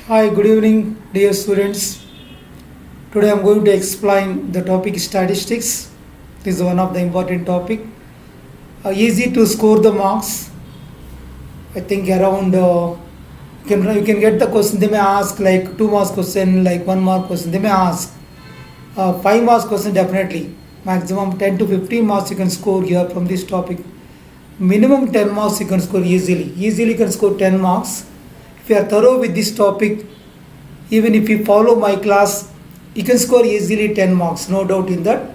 Hi, good evening, dear students. Today I am going to explain the topic statistics. This is one of the important topic. Easy to score the marks. I think around you can get the question. They may ask like 2 marks question, like 1 mark question. They may ask 5 marks question definitely. Maximum 10 to 15 marks you can score here from this topic. Minimum 10 marks you can score easily. Easily you can score 10 marks. If you are thorough with this topic, even if you follow my class, you can score easily 10 marks. No doubt in that.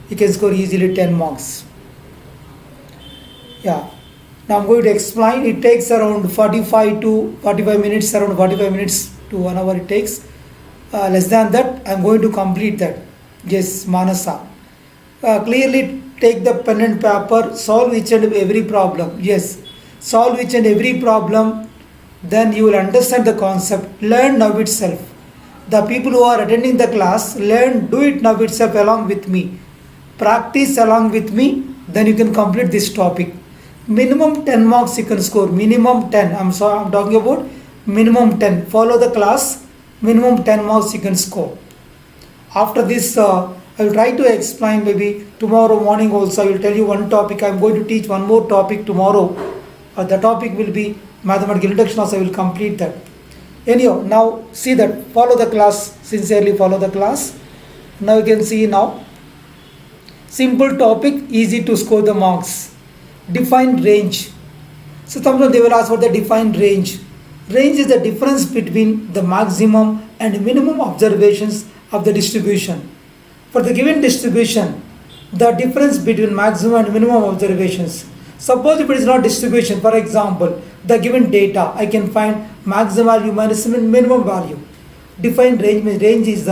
You can score easily 10 marks. Yeah. Now I'm going to explain. It takes around 45 minutes, around 45 minutes to 1 hour it takes. Less than that, I'm going to complete that. Yes, Manasa. Clearly take the pen and paper, solve each and every problem. Yes, solve each and every problem. Then you will understand the concept. Learn now itself. The people who are attending the class, do it now itself along with me. Practice along with me, then you can complete this topic. Minimum 10 marks you can score. Minimum 10. I'm talking about minimum 10. Follow the class. Minimum 10 marks you can score. After this, I will try to explain maybe tomorrow morning also. I will tell you one topic. I'm going to teach one more topic tomorrow. The topic will be mathematical introduction. Also I will complete that. Anyhow, now see that. Follow the class. Sincerely follow the class. Now you can see now. Simple topic, easy to score the marks. Define range. So sometimes they will ask for the defined range. Range is the difference between the maximum and minimum observations of the distribution. For the given distribution, the difference between maximum and minimum observations. Suppose if it is not distribution, for example, the given data, I can find maximum value minus minimum value. Defined range means range is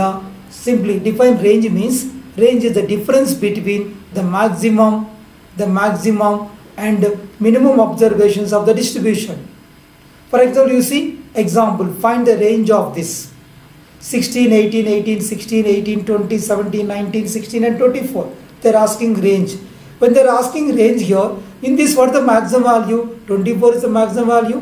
the difference between the maximum and minimum observations of the distribution. For example, you see, find the range of this 16, 18, 18, 16, 18, 20, 17, 19, 16 and 24. They are asking range. When they are asking range here, in this what is the maximum value? 24 is the maximum value.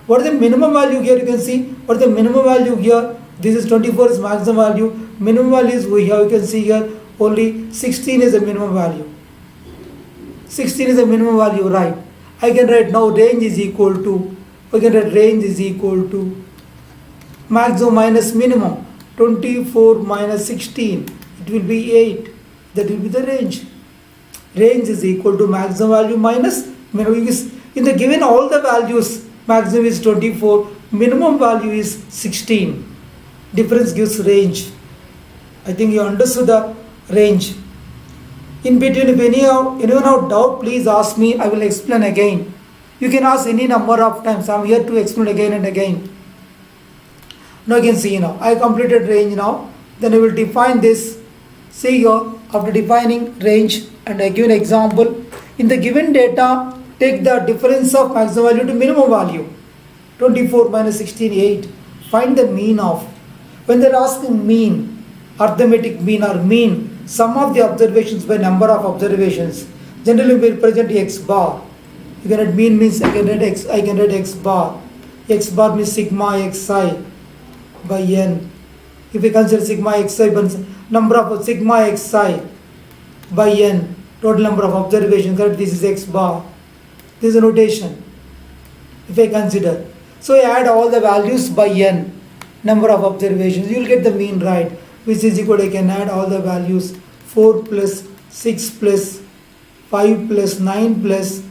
What is the minimum value here? You can see what is the minimum value here. This is 24 is maximum value. Minimum value is here. You can see here only 16 is the minimum value. 16 is the minimum value, right? I can write now range is equal to, maximum minus minimum. 24 minus 16, it will be 8. That will be the range. Range is equal to maximum value minus minimum. In the given all the values, maximum is 24, minimum value is 16. Difference gives range. I think you understood the range. In between, if anyone have doubt, please ask me. I will explain again. You can ask any number of times. I am here to explain again and again. Now you can see now. I completed range now. Then I will define this. See here, after defining range, and I give an example. In the given data, take the difference of maximum value to minimum value. 24 minus 16, 8. Find the mean of. When they are asking mean, arithmetic mean or mean, sum of the observations by number of observations. Generally we will present x bar. You can write mean means I can write x bar. X bar means sigma xi by n. If we consider sigma xi, number of sigma xi by n, total number of observations, correct? This is x bar. This is a notation. If I consider. So I add all the values by n, number of observations. You will get the mean, right? Which is equal to, I can add all the values. 4 plus 6 plus 5 plus 9 plus.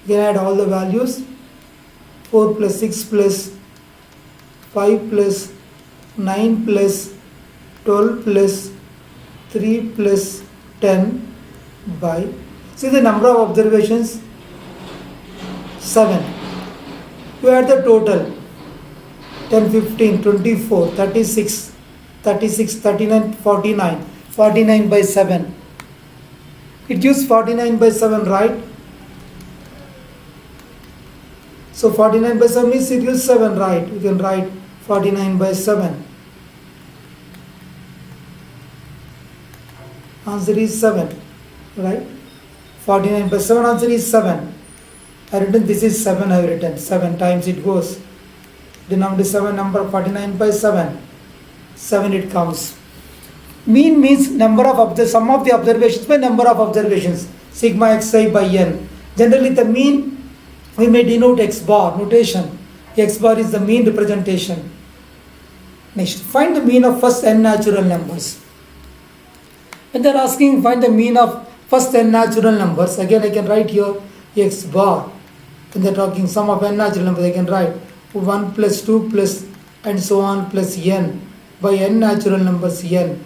You can add all the values. 4 plus 6 plus 5 plus 9 plus 12 plus 3 plus 10 by, see the number of observations, 7. You add the total, 10, 15, 24, 36, 39, 49. 49 by 7. It gives 49 by 7, right? So 49 by 7 means it gives 7, right? You can write 49 by 7. Answer is 7, right? 49 by 7, answer is 7. I have written this is 7, I have written 7 times it goes. denominator 7, number 49 by 7. 7 it comes. Mean means number of sum of the observations by number of observations. Sigma xi by n. Generally the mean we may denote x bar notation. X bar is the mean representation. Next, find the mean of first n natural numbers. When they are asking find the mean of first n natural numbers, again I can write here x bar. When they are talking sum of n natural numbers, I can write 1 plus 2 plus and so on plus n by n natural numbers n.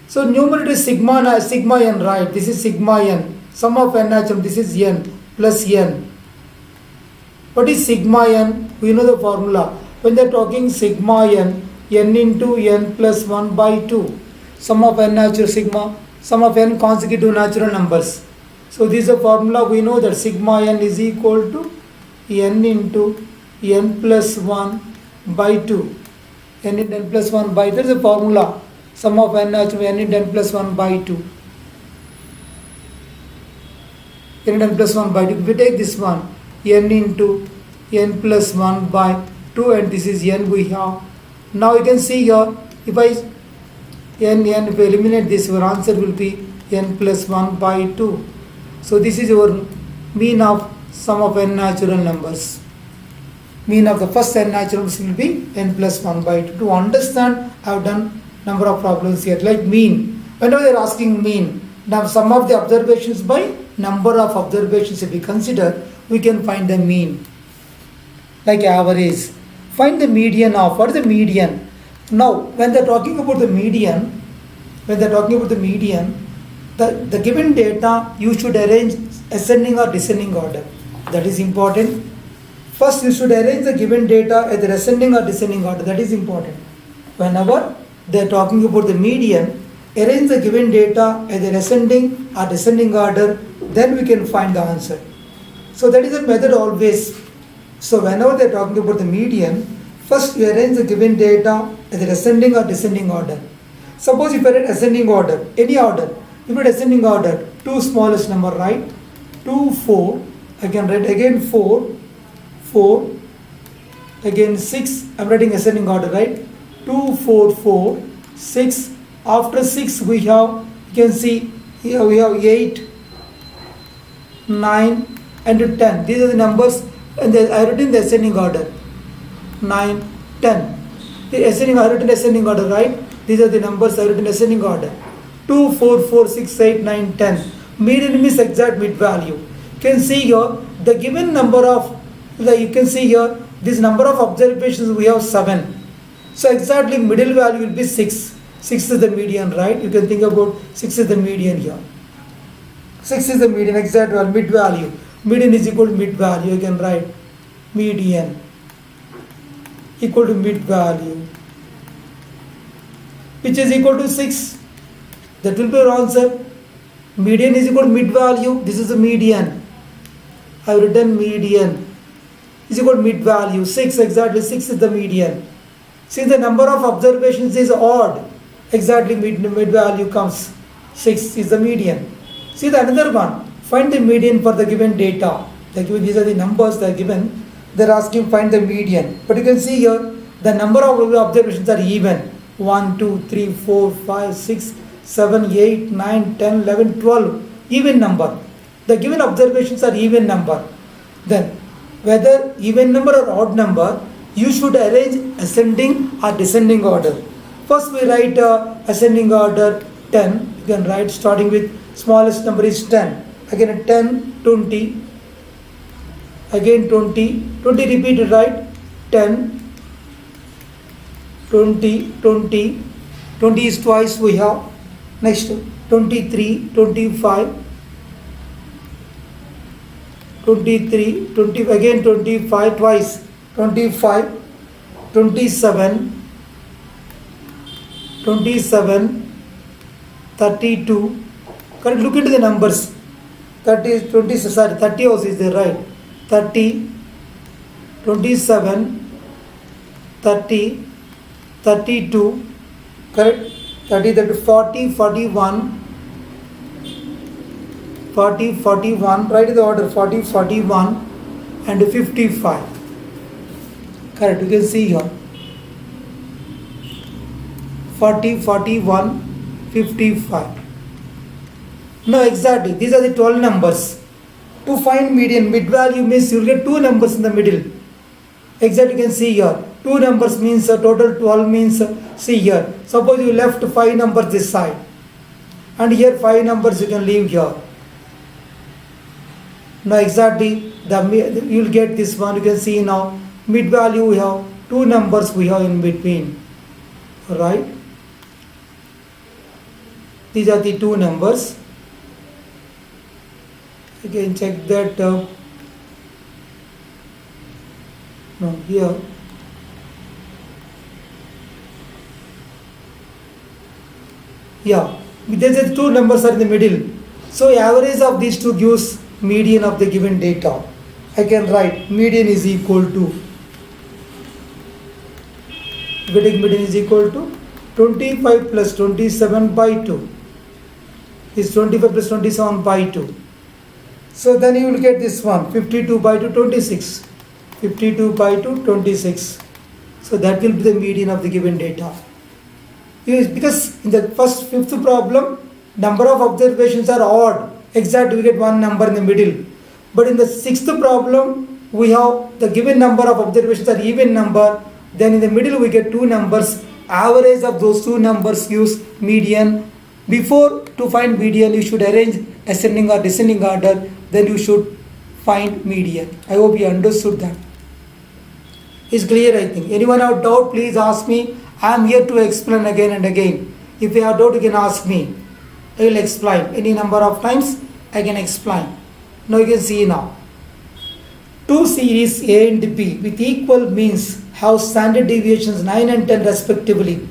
So numerator is sigma n, right? This is sigma n. Sum of n natural, this is n plus n. What is sigma n? We know the formula. When they are talking sigma n into n plus 1 by 2. Sum of n natural sigma, sum of n consecutive natural numbers. So this is a formula. We know that sigma n is equal to n into n plus 1 by 2. N into n plus 1 by 2 is a formula. Sum of n natural n into n plus 1 by 2. N into n plus 1 by 2. If we take this one, n into n plus 1 by 2, and this is n we have. Now you can see here, if I if we eliminate this, our answer will be n plus 1 by 2. So this is your mean of sum of n natural numbers. Mean of the first n natural numbers will be n plus 1 by 2. To understand, I have done number of problems here. Like mean, whenever they are asking mean, now sum of the observations by number of observations if we consider, we can find the mean. Like average. Find the median of, what is the median? Now, when they are talking about the median, the given data, you should arrange ascending or descending order. That is important. First, you should arrange the given data either ascending or descending order. That is important. Whenever they are talking about the median, arrange the given data either ascending or descending order, then we can find the answer. So that is the method always. So whenever they are talking about the median, first you arrange the given data either ascending or descending order. Suppose if you are ascending order, any order, if you are ascending order, 2 smallest number, right? 2, 4, I can write again 4, 4, again 6, I am writing ascending order, right? 2, 4, 4, 6, after 6 we have, you can see here we have 8, 9 and 10. These are the numbers and I wrote in the ascending order. 9, 10. The ascending, I wrote in ascending order, right? These are the numbers I wrote in ascending order. 2, 4, 4, 6, 8, 9, 10. Median means exact mid value. You can see here the given number of, you can see here this number of observations we have 7. So exactly middle value will be 6. 6 is the median, right? You can think about 6 is the median here. 6 is the median, exact value, mid value. Median is equal to mid value. You can write median equal to mid value, which is equal to 6. That will be your answer. Median is equal to mid value. This is the median. I have written median is equal to mid value. 6, exactly 6 is the median. Since the number of observations is odd, exactly mid value comes. 6 is the median. See the another one. Find the median for the given data. These are the numbers they are given. They are asking find the median. But you can see here the number of observations are even. 1, 2, 3, 4, 5, 6, 7, 8, 9, 10, 11, 12. Even number. The given observations are even number. Then whether even number or odd number, you should arrange ascending or descending order. First we write ascending order 10. You can write starting with smallest number is 10. Again 10, 20. Again 20. 20 repeated, right? 10, 20, 20. 20 is twice we have. Next 23, 25. 23, 20, again 25 twice. 25, 27, 27, 32. Correct. Look into the numbers. 30 also is there, right? 30, 27, 30, 32. Correct. 30, 40, 41. 40, 41. Write the order 40, 41 and 55. Correct, you can see here 40, 41, 55. Now exactly, these are the 12 numbers. To find median, mid value means you will get 2 numbers in the middle. Exactly, you can see here. 2 numbers means total 12 means, see here. Suppose you left 5 numbers this side. And here 5 numbers you can leave here. Now exactly, you will get this one. You can see now, mid value we have 2 numbers we have in between. Right? These are the 2 numbers. You can check that. No, here. Yeah, there's 2 numbers are in the middle. So average of these 2 gives median of the given data. I can write median is equal to, getting median is equal to 25 plus 27 by 2. Is 25 plus 27 by 2. So then you will get this one, 52 by 2, 26. 52 by 2, 26. So that will be the median of the given data. Because in the fifth problem, number of observations are odd. Exactly, we get 1 number in the middle. But in the 6th problem, we have the given number of observations are even number. Then in the middle, we get 2 numbers. Average of those 2 numbers gives median. Before to find median, you should arrange ascending or descending order. Then you should find median. I hope you understood that. It's clear, I think. Anyone have doubt, please ask me. I am here to explain again and again. If you have doubt, you can ask me. I will explain. Any number of times, I can explain. Now you can see now. 2 series A and B with equal means have standard deviations 9 and 10 respectively.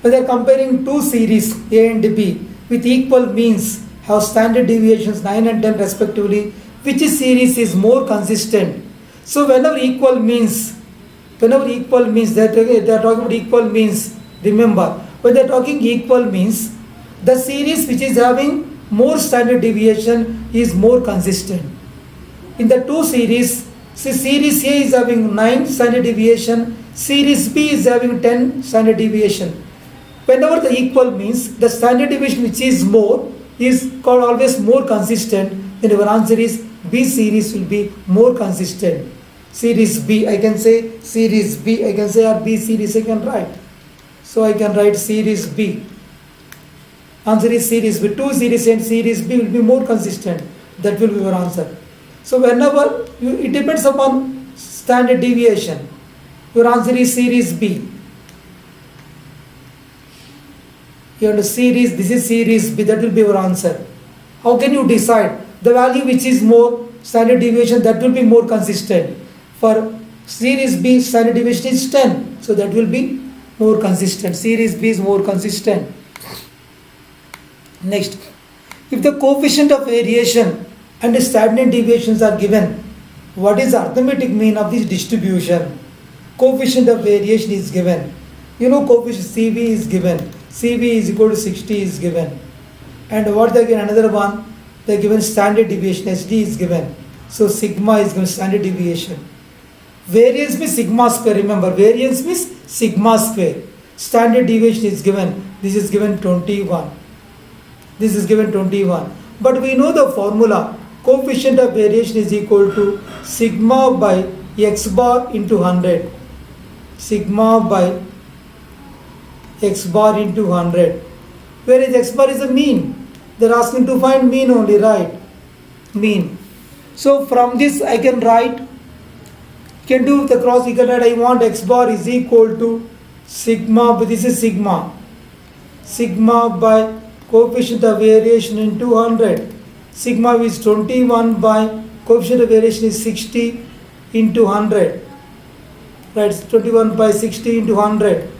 When they are comparing 2 series A and B with equal means have standard deviations 9 and 10 respectively, which series is more consistent? So whenever equal means they are talking about equal means, remember, when they are talking equal means, the series which is having more standard deviation is more consistent. In the 2 series, see, series A is having 9 standard deviation, series B is having 10 standard deviation. Whenever the equal means, the standard deviation which is more is called always more consistent, then our answer is B series will be more consistent. Series B, I can say series B, I can say, or B series I can write. So I can write series B. Answer is series B. 2 series and series B will be more consistent. That will be your answer. So whenever it depends upon standard deviation, your answer is series B. You have series, this is series B, that will be your answer. How can you decide? The value which is more standard deviation, that will be more consistent. For series B, standard deviation is 10. So that will be more consistent. Series B is more consistent. Next, if the coefficient of variation and the standard deviations are given, what is the arithmetic mean of this distribution? Coefficient of variation is given. You know, coefficient CV is given. CV is equal to 60 is given. And what they given? Another one, they given standard deviation, SD is given. So sigma is given standard deviation. Variance means sigma square. Remember, variance means sigma square. Standard deviation is given. This is given 21. This is given 21. But we know the formula. Coefficient of variation is equal to sigma by x bar into 100. Sigma by x bar into 100. Whereas x bar is a mean. They are asking to find mean only, right? Mean. So from this I can write, can do the cross, you can write, I want x bar is equal to sigma, but this is sigma. Sigma by coefficient of variation into 100. Sigma is 21 by coefficient of variation is 60 into 100. Right, 21 by 60 into 100.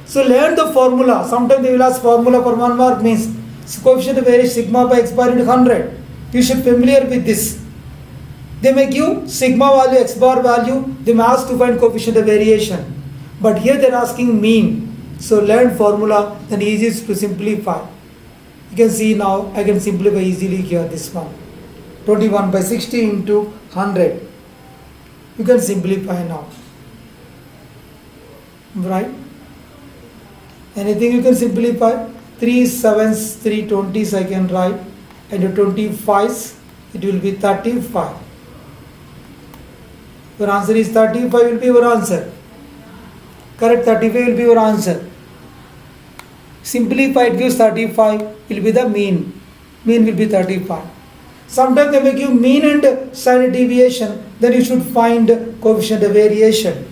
So learn the formula. Sometimes they will ask formula for 1 mark means coefficient of variation sigma by x bar into 100. You should be familiar with this. They may give sigma value, x bar value, they may ask to find coefficient of variation. But here they are asking mean. So learn formula, then easiest to simplify. You can see now, I can simplify easily here this one. 21 by 60 into 100. You can simplify now. Right? Anything you can simplify. 3 sevens, 3 20s I can write, and 25s, it will be 35. Your answer is 35 will be your answer. Correct, 35 will be your answer. Simplify, it gives 35, will be the mean. Mean will be 35. Sometimes they may give mean and standard deviation, then you should find coefficient of variation.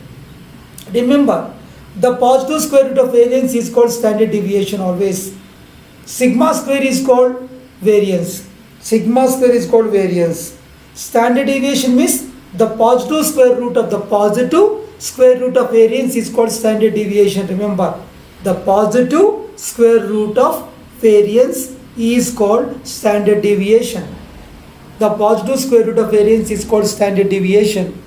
Remember, the positive square root of variance is called standard deviation always. Sigma square is called variance. Sigma square is called variance. Standard deviation means the positive square root of the positive square root of variance is called standard deviation. Remember, the positive square root of variance is called standard deviation. The positive square root of variance is called standard deviation.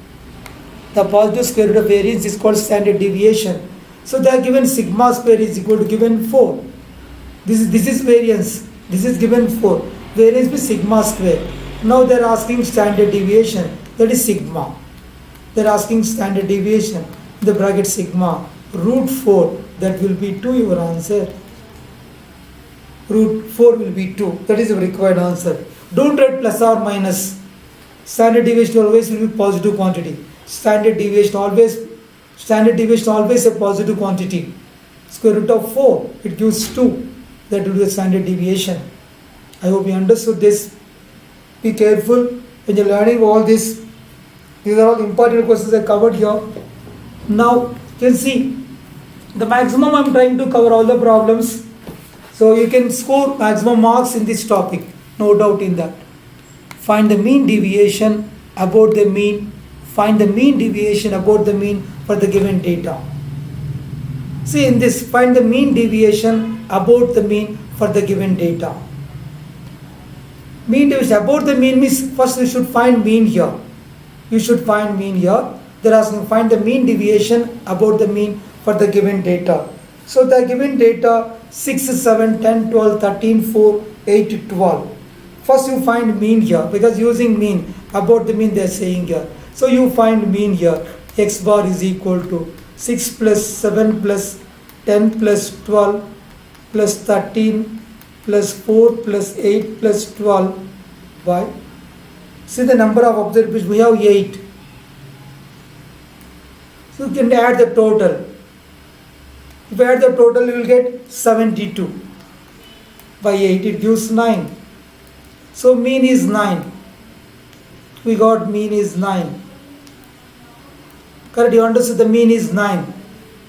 The positive square root of variance is called standard deviation. So they are given sigma square is equal to given 4. This is variance. This is given 4. Variance is sigma square. Now they are asking standard deviation. That is sigma. They are asking standard deviation. The bracket sigma. Root 4. That will be 2 your answer. Root 4 will be 2. That is the required answer. Don't write plus or minus. Standard deviation always will be positive quantity. Standard deviation always a positive quantity. Square root of 4, it gives 2. That will be the standard deviation. I hope you understood this. Be careful when you're learning all this. These are all important questions I covered here. Now you can see the maximum I'm trying to cover all the problems. So you can score maximum marks in this topic. No doubt in that. Find the mean deviation about the mean. Find the mean deviation about the mean for the given data. See in this, find the mean deviation about the mean for the given data. Mean deviation about the mean means first you should find mean here. You should find mean here. They're asking find the mean deviation about the mean for the given data. So the given data 6, 7, 10, 12, 13, 4, 8, 12. First you find mean here because using mean about the mean they are saying here. So you find mean here. X bar is equal to 6 plus 7 plus 10 plus 12 plus 13 plus 4 plus 8 plus 12. Why? See the number of observations, we have 8. So you can add the total. If you add the total, you will get 72. By 8, it gives 9. So mean is 9. We got mean is 9. Correct, you understood the mean is 9.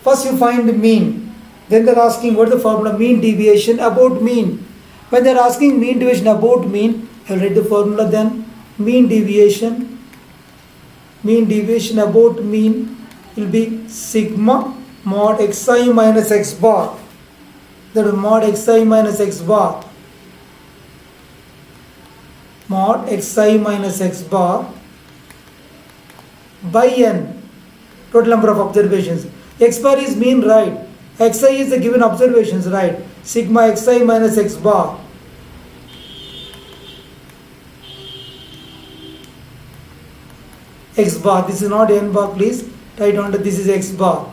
First you find the mean. Then they are asking what is the formula? Mean deviation about mean. When they are asking mean deviation about mean, I will write the formula then. Mean deviation about mean will be sigma mod xi minus x bar. That is mod xi minus x bar. Mod xi minus x bar by n. Total number of observations. X bar is mean, right? Xi is the given observations, right? Sigma xi minus x bar. X bar, this is not n bar, please. Write on that this is x bar.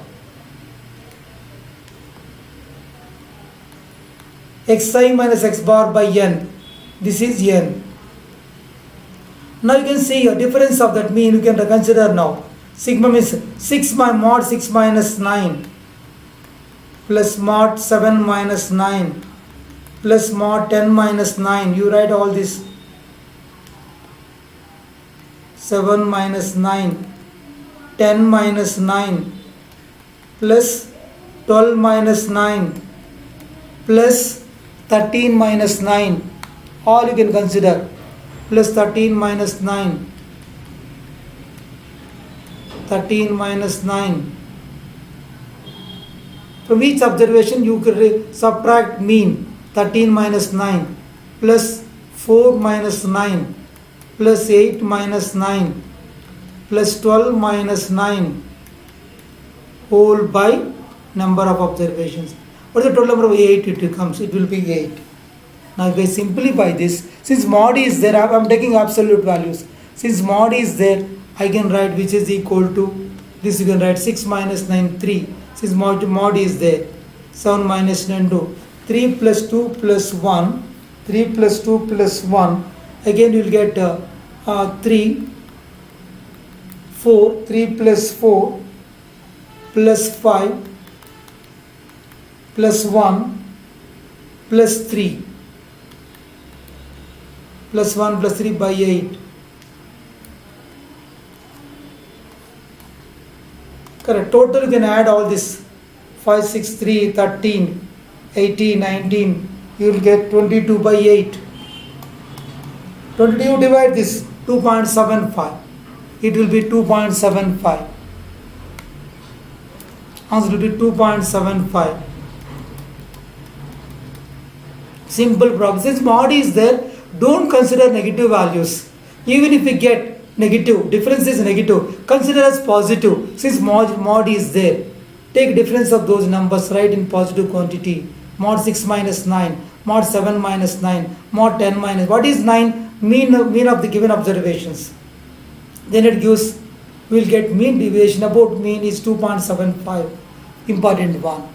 Xi minus x bar by n. This is n. Now you can see a difference of that mean you can consider now. Sigma means 6 mod 6 minus 9 plus mod 7 minus 9 plus mod 10 minus 9. You write all this. 7 minus 9, 10 minus 9 plus 12 minus 9 plus 13 minus 9. All you can consider. Plus 13 minus 9. 13 minus 9. From each observation you could subtract mean. 13 minus 9 plus 4 minus 9 plus 8 minus 9 plus 12 minus 9 whole by number of observations. What is the total number of 8 it comes? It will be 8. Now if I simplify this, since mod is there, I am taking absolute values. Since mod is there, I can write which is equal to this. You can write 6 minus 9 3, since mod is there. 7 minus 9 2, 3 plus 2 plus 1, 3 plus 2 plus 1, again you will get 3 4, 3 plus 4 plus 5 plus 1 plus 3 plus 1 plus 3 by 8. Correct. Total you can add all this 5 6 3 13 18 19, you will get 22 by 8. 22 divide this 2.75, it will be 2.75. Answer will be 2.75. Simple problem. Since mod is there, don't consider negative values. Even if we get negative, difference is negative, consider as positive. Since mod is there, take difference of those numbers, write in positive quantity. Mod 6 minus 9, mod 7 minus 9, mod 10 minus. What is 9? Mean of the given observations. Then it gives, we will get mean deviation. About mean is 2.75. Important one.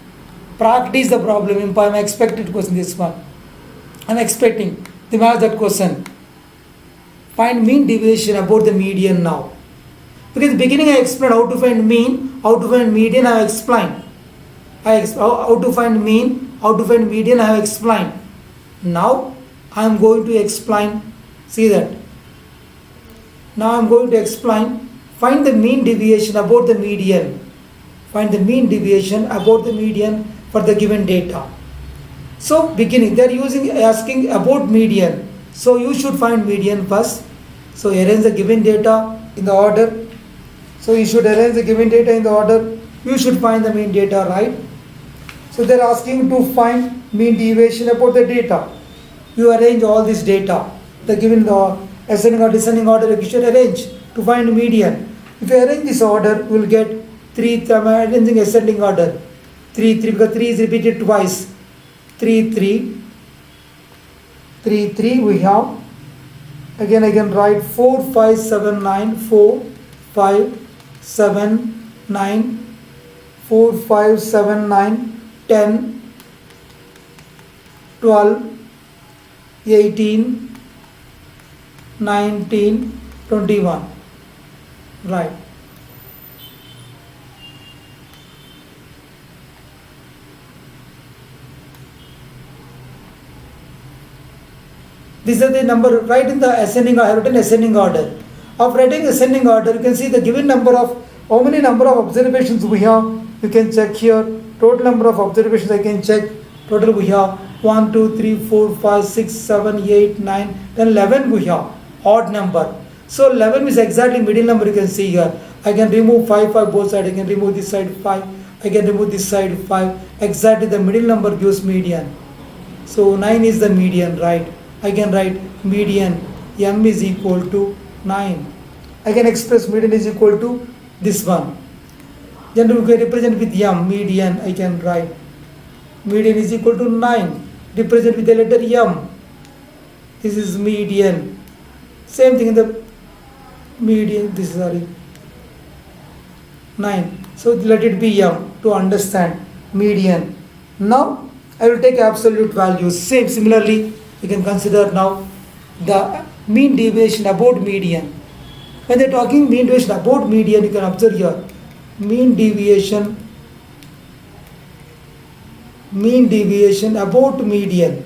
Practice the problem. I am expected question this one. I am expecting the math that question. Find mean deviation about the median now. Because in the beginning I explained how to find mean, how to find median I have explained. How to find mean, how to find median I have explained. Now I am going to explain, see that. Now I am going to explain, find the mean deviation about the median. Find the mean deviation about the median for the given data. So beginning, they are asking about median. So you should find median first. So arrange the given data in the order. So you should arrange the given data in the order. You should find the mean data, right? So they are asking to find mean deviation about the data. You arrange all this data. The given the ascending or descending order, you should arrange to find median. If you arrange this order, you will get 3. I am arranging ascending order. 3 because 3 is repeated twice. 3 3 3 3 we have. Again I can write 4 5 7 9 4 5 7 9 4 5 7 9 10 12 18 19 21. Right. These are the number, write in the ascending, I have written ascending order. Of writing ascending order, you can see the given number of, how many number of observations we have, you can check here. Total number of observations I can check. Total we have 1, 2, 3, 4, 5, 6, 7, 8, 9, then 11 we have, odd number. So 11 is exactly middle number, you can see here. I can remove 5 both sides, I can remove this side 5, I can remove this side 5. Exactly the middle number gives median. So 9 is the median, right? I can write median m is equal to 9. I can express median is equal to this one. Then we can represent with m, median I can write. Median is equal to 9. Represent with the letter m. This is median. Same thing in the median, this is 9. So let it be m to understand median. Now I will take absolute values. Similarly, you can consider now the mean deviation about median. When they are talking mean deviation about median, you can observe here mean deviation about median.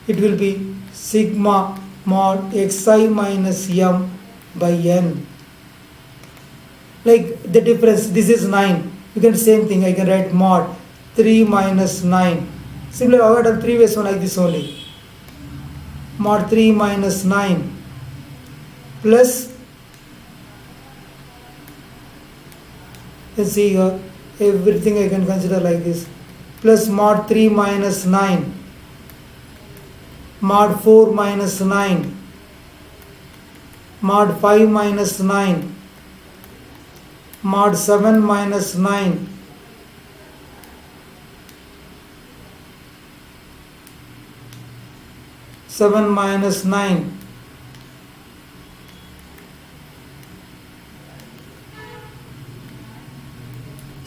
It will be sigma mod xi minus m by n. Like the difference, this is 9. You can same thing, I can write mod 3 minus 9. Similarly, I have done previous one like this only. Mod 3 minus 9 plus, let's see here, everything I can consider like this, plus mod 3 minus 9, mod 4 minus 9, mod 5 minus 9, mod 7 minus 9, -9,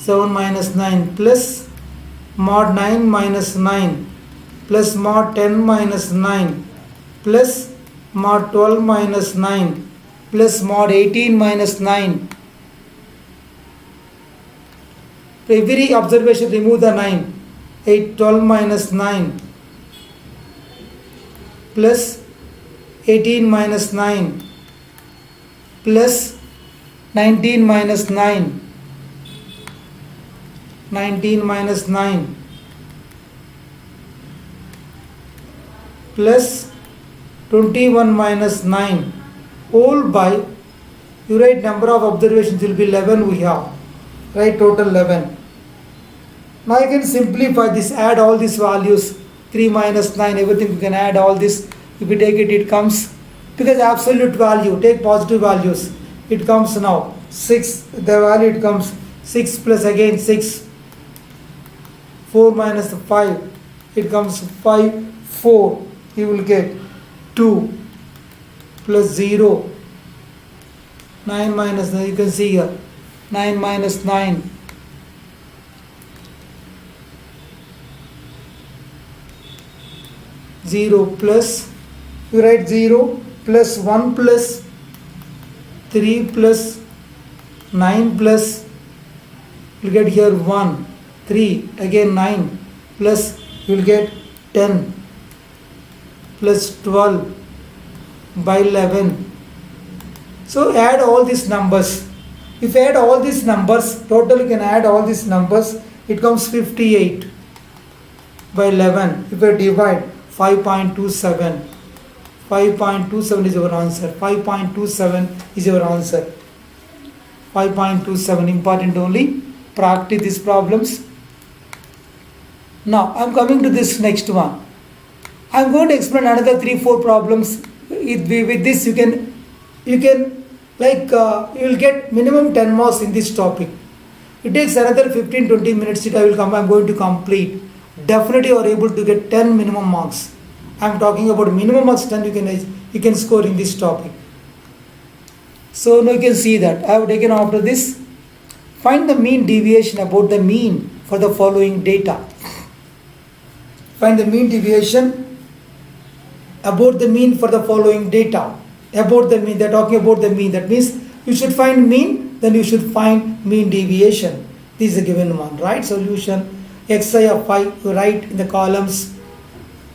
7 minus 9 plus mod 9 minus 9 plus mod 10 minus 9 plus mod 12 minus 9 plus mod 18 minus 9. For every observation remove the 9. 8 12 minus 9 plus 18 minus 9 plus 19 minus 9. 19 minus 9 plus 21 minus 9 whole by, you write number of observations will be 11 we have, right, total 11. Now you can simplify this, add all these values, 3 minus 9, everything you can add all this. If you take it, it comes, because absolute value, take positive values, it comes now 6, the value it comes 6 plus again 6, 4 minus 5, it comes 5, 4, you will get 2 plus 0, 9 minus 9, you can see here, 9 minus 9, 0 plus, you write 0 plus 1 plus 3 plus 9 plus, you will get here 1, 3, again 9 plus, you will get 10 plus 12 by 11. So add all these numbers. If you add all these numbers, total you can add all these numbers, it comes 58 by 11. If you divide 5.27, 5.27 is your answer. 5.27 is your answer. 5.27, important only. Practice these problems. Now I am coming to this next one. I am going to explain another 3-4 problems. With this you can like you will get minimum 10 marks in this topic. It takes another 15-20 minutes. I am going to complete. Definitely you are able to get 10 minimum marks. I am talking about minimum marks 10 you can score in this topic. So now you can see that I have taken after this. Find the mean deviation about the mean for the following data. Find the mean deviation about the mean for the following data. About the mean, they are talking about the mean. That means you should find mean, then you should find mean deviation. This is a given one, right? Solution xi of phi, you write in the columns.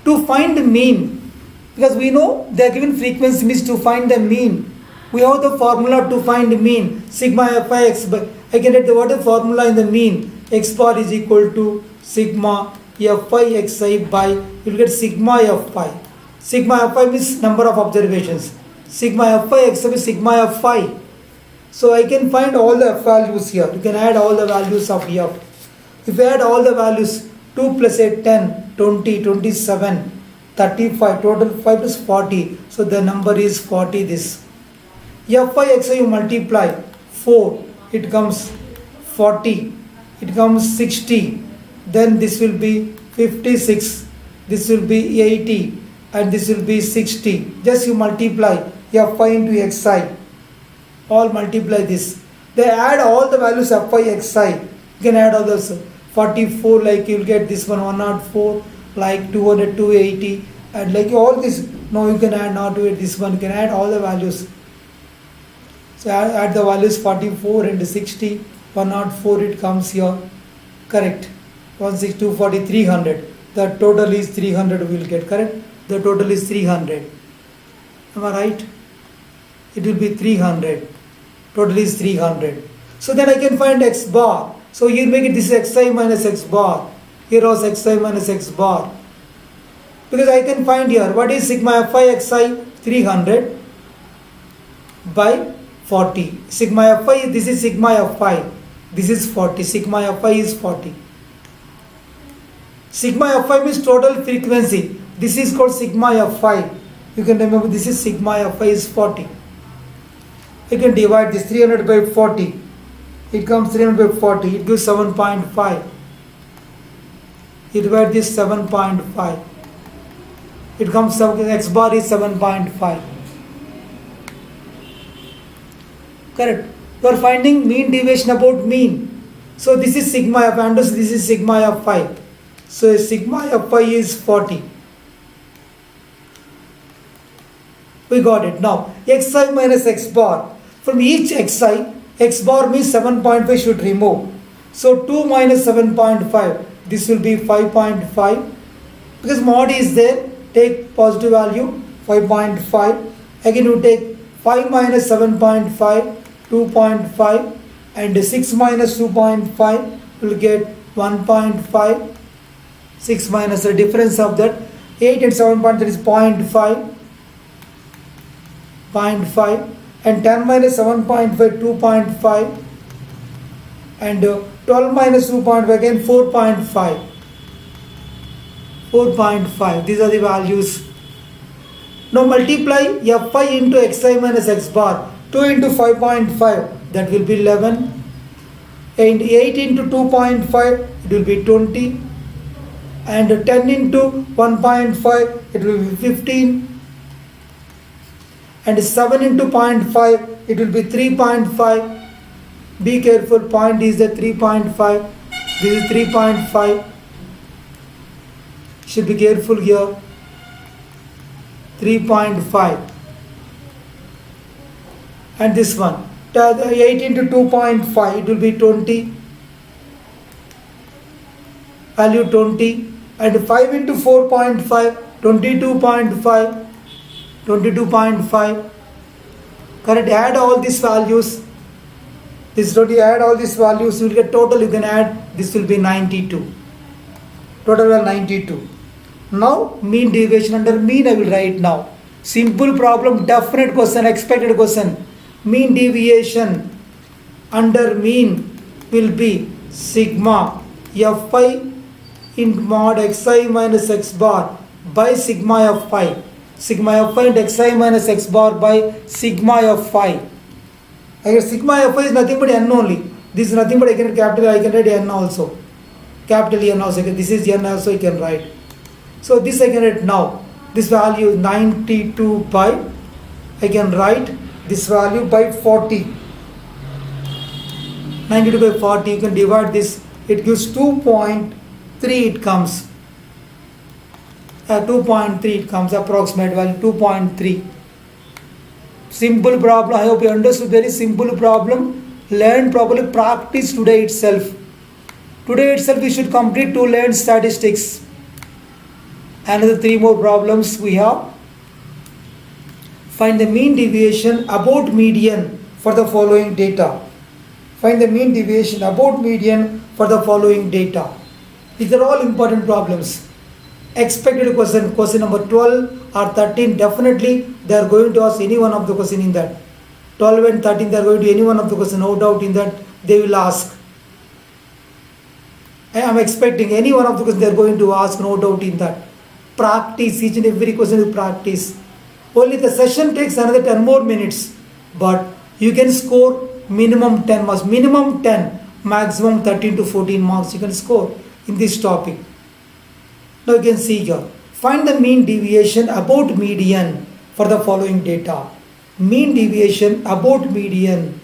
To find the mean, because we know they are given frequency, means to find the mean. We have the formula to find the mean. Sigma fi x by, I can write the what the formula in the mean. X bar is equal to sigma fi xi by, you will get sigma fi. Sigma fi means number of observations. Sigma fi xi is sigma fi. So I can find all the f values here. You can add all the values of f. If you add all the values, 2 plus 8, 10, 20, 27, 35, total 5 plus 40. So the number is 40 this. Fi xi you multiply 4, it comes 40, it comes 60. Then this will be 56, this will be 80, and this will be 60. Just you multiply fi into xi. All multiply this. They add all the values of fi xi. You can add all those. 44, like you will get this one 104, like 200, 280, and like all this. Now you can add not to this one. You can add all the values. So add the values 44 and 60, 104. It comes here. Correct. 160, 240, 300. The total is 300. We will get correct. The total is 300. Am I right? It will be 300. Total is 300. So then I can find x bar. So here make it this xi minus x bar. Here also xi minus x bar. Because I can find here what is sigma fi xi 300 by 40. Sigma fi, this is sigma fi. This is 40. Sigma fi is 40. Sigma fi means total frequency. This is called sigma fi. You can remember this is sigma fi is 40. You can divide this 300 by 40. It comes 300 by 40. It gives 7.5. You divide this 7.5. It comes x bar is 7.5. Correct. You are finding mean deviation about mean. So this is sigma f, and this is sigma fi. So sigma fi is 40. We got it. Now xi minus x bar. From each xi, x bar means 7.5 should remove. So 2 minus 7.5. This will be 5.5. Because mod is there, take positive value 5.5. Again you take 5 minus 7.5, 2.5, and 6 minus 2.5 will get 1.5. 6 minus the difference of that 8 and 7.3 is 0.5. 0.5, and 10 minus 7.5, 2.5, and 12 minus 2.5 again 4.5. 4.5. These are the values. Now multiply fi into xi minus x bar. 2 into 5.5, that will be 11. And 8 into 2.5, it will be 20. And 10 into 1.5, it will be 15. And 7 into 0.5, it will be 3.5. Be careful, point is the 3.5. This is 3.5. Should be careful here. 3.5. And this one, 8 into 2.5, it will be 20. Value 20. And 5 into 4.5, 22.5. 22.5. Correct. Add all these values. This you add all these values, you will get total. You can add. This will be 92. Total will 92. Now mean deviation under mean I will write now. Simple problem, definite question, expected question. Mean deviation under mean will be sigma fi in mod xi minus x bar by sigma fi. Sigma fi and xi minus x bar by sigma fi. Again, sigma fi is nothing but n only. This is nothing but I can capital, I can write n also. Capital N also. This is n also I can write. So this I can write now. This value is 92 by, I can write this value by 40. 92 by 40, you can divide this. It gives 2.3 it comes. 2.3 it comes, approximate value 2.3. Simple problem. I hope you understood. Very simple problem. Learn properly. Practice today itself. Today itself we should complete to learn statistics. Another 3 more problems we have. Find the mean deviation about median for the following data. Find the mean deviation about median for the following data. These are all important problems. Expected question number 12 or 13, definitely they are going to ask any one of the question in that. 12 and 13 they are going to any one of the question, no doubt in that they will ask. I am expecting any one of the questions they are going to ask, no doubt in that. Practice each and every question with practice. Only the session takes another 10 more minutes, but you can score minimum 10 marks, minimum 10, maximum 13 to 14 marks you can score in this topic. Now you can see here, find the mean deviation about median for the following data. Mean deviation about median.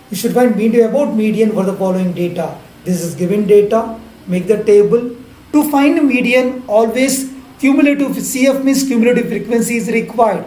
You should find mean deviation about median for the following data. This is given data, make the table. To find median, always cumulative CF means cumulative frequency is required.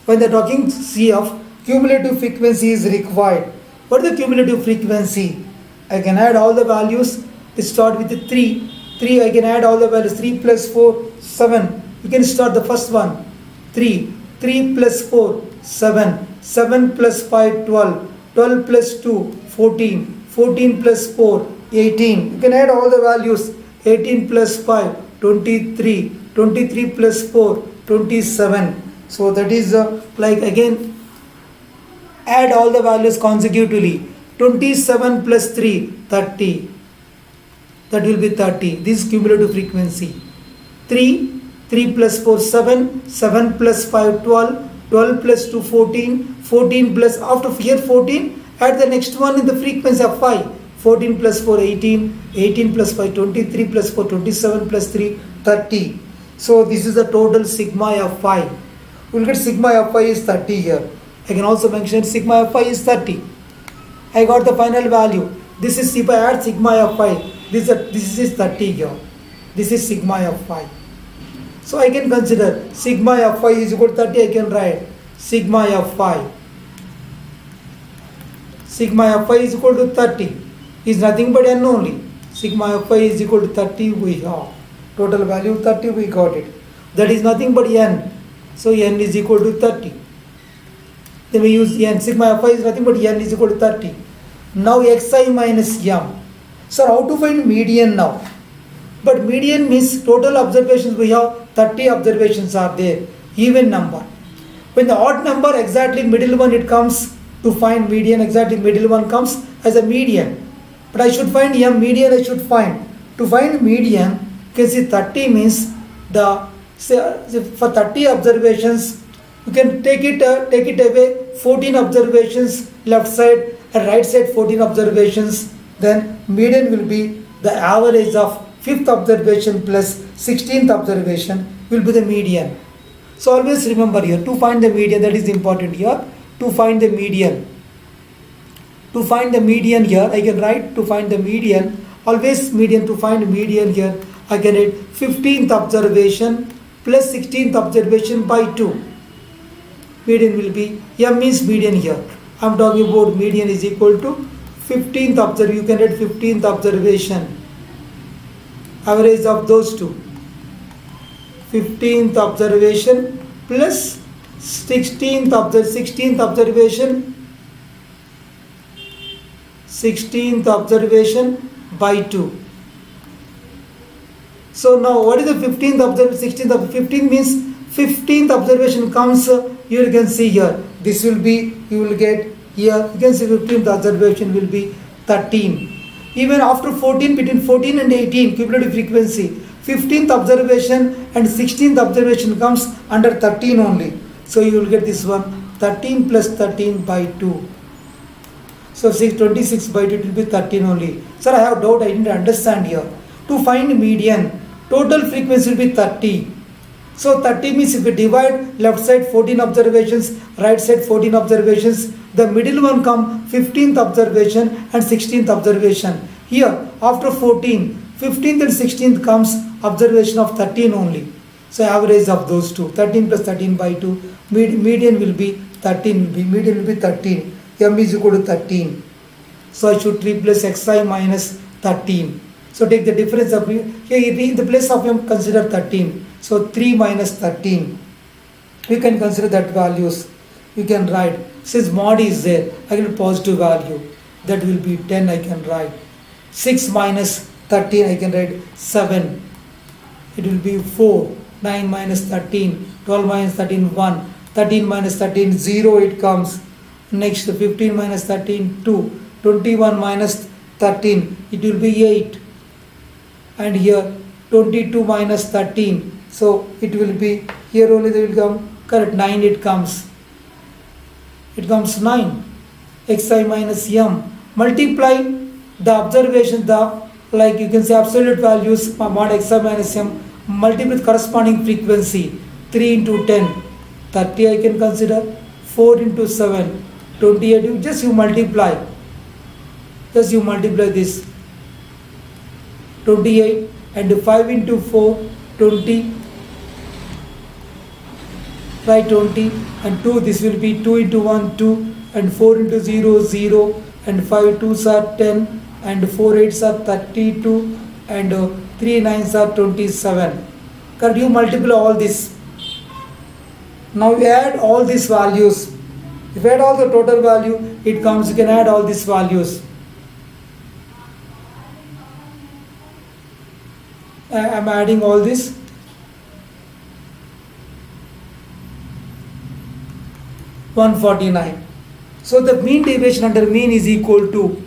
When they are talking CF, cumulative frequency is required. What is the cumulative frequency? I can add all the values. Let's start with the 3. 3, I can add all the values. 3 plus 4, 7. You can start the first one. 3. 3 plus 4, 7. 7 plus 5, 12. 12 plus 2, 14. 14 plus 4, 18. You can add all the values. 18 plus 5, 23. 23 plus 4, 27. So that is like again add all the values consecutively. 27 plus 3, 30. That will be 30. This is cumulative frequency. 3 plus 4, 7. 7 plus 5, 12. 12 plus 2, 14. 14 plus, after here 14, add the next one in the frequency of 5. 14 plus 4, 18. 18 plus 5, 23 plus 4, 27 plus 3, 30. So this is the total sigma of phi. We will get sigma of phi is 30 here. I can also mention sigma of phi is 30. I got the final value. This is if I add sigma fi, this is 30 here. This is sigma fi. So I can consider sigma fi is equal to 30. I can write sigma fi. Sigma fi is equal to 30. Is nothing but n only. Sigma fi is equal to 30 we have. Total value 30 we got it. That is nothing but n. So n is equal to 30. Then we use n. Sigma fi is nothing but n is equal to 30. Now xi minus m. So how to find median now? But median means total observations we have 30 observations are there. Even number. When the odd number exactly middle one it comes to find median, exactly middle one comes as a median. But I should find m median I should find. To find median, you can see 30 means for 30 observations you can take it away 14 observations left side and right side 14 observations. Then median will be the average of 5th observation plus 16th observation will be the median. So always remember here to find the median, that is important here. To find the median. To find the median here I can write to find the median. Always median, to find median here I can write 15th observation plus 16th observation by 2. Median will be, m means median here. I am talking about median is equal to 15th observation. You can write 15th observation. Average of those two. 15th observation plus 16th observation. 16th observation by 2. So now what is the 15th observation? 16th 15 means 15th observation comes, you can see here. This will be, you will get here, you can see 15th observation will be 13. Even after 14, between 14 and 18, cumulative frequency, 15th observation and 16th observation comes under 13 only. So you will get this one, 13 plus 13 by 2. So 26 by 2 it will be 13 only. Sir, I have doubt, I didn't understand here. To find median, total frequency will be 30. So 30 means if we divide left side 14 observations, right side 14 observations, the middle one come 15th observation and 16th observation. Here after 14, 15th and 16th comes observation of 13 only. So average of those two, 13 plus 13 by 2, median will be 13, median will be 13. M is equal to 13. So I should replace xi minus 13. So take the difference of here in the place of m consider 13. So 3 minus 13. You can consider that values. You can write. Since mod is there, I get positive value. That will be 10 I can write. 6 minus 13 I can write 7. It will be 4. 9 minus 13. 12 minus 13 1. 13 minus 13 0 it comes. Next 15 minus 13 2. 21 minus 13 it will be 8. And here 22 minus 13. So it will be, here only they will come, correct, 9 it comes. It comes 9. Xi minus m. Multiply the observation, like you can say absolute values, mod xi minus m, multiply with corresponding frequency. 3 into 10, 30 I can consider. 4 into 7, 28. Just you multiply. Just you multiply this. 28 and 5 into 4, 20. Write 20 and 2, this will be 2 into 1 2 and 4 into 0 0 and 5 2s are 10 and 4 8s are 32 and 3 9s are 27. Can you multiply all this? Now you add all these values. If you add all the total value, it comes, you can add all these values. I am adding all this. $149. So the mean deviation under mean is equal to,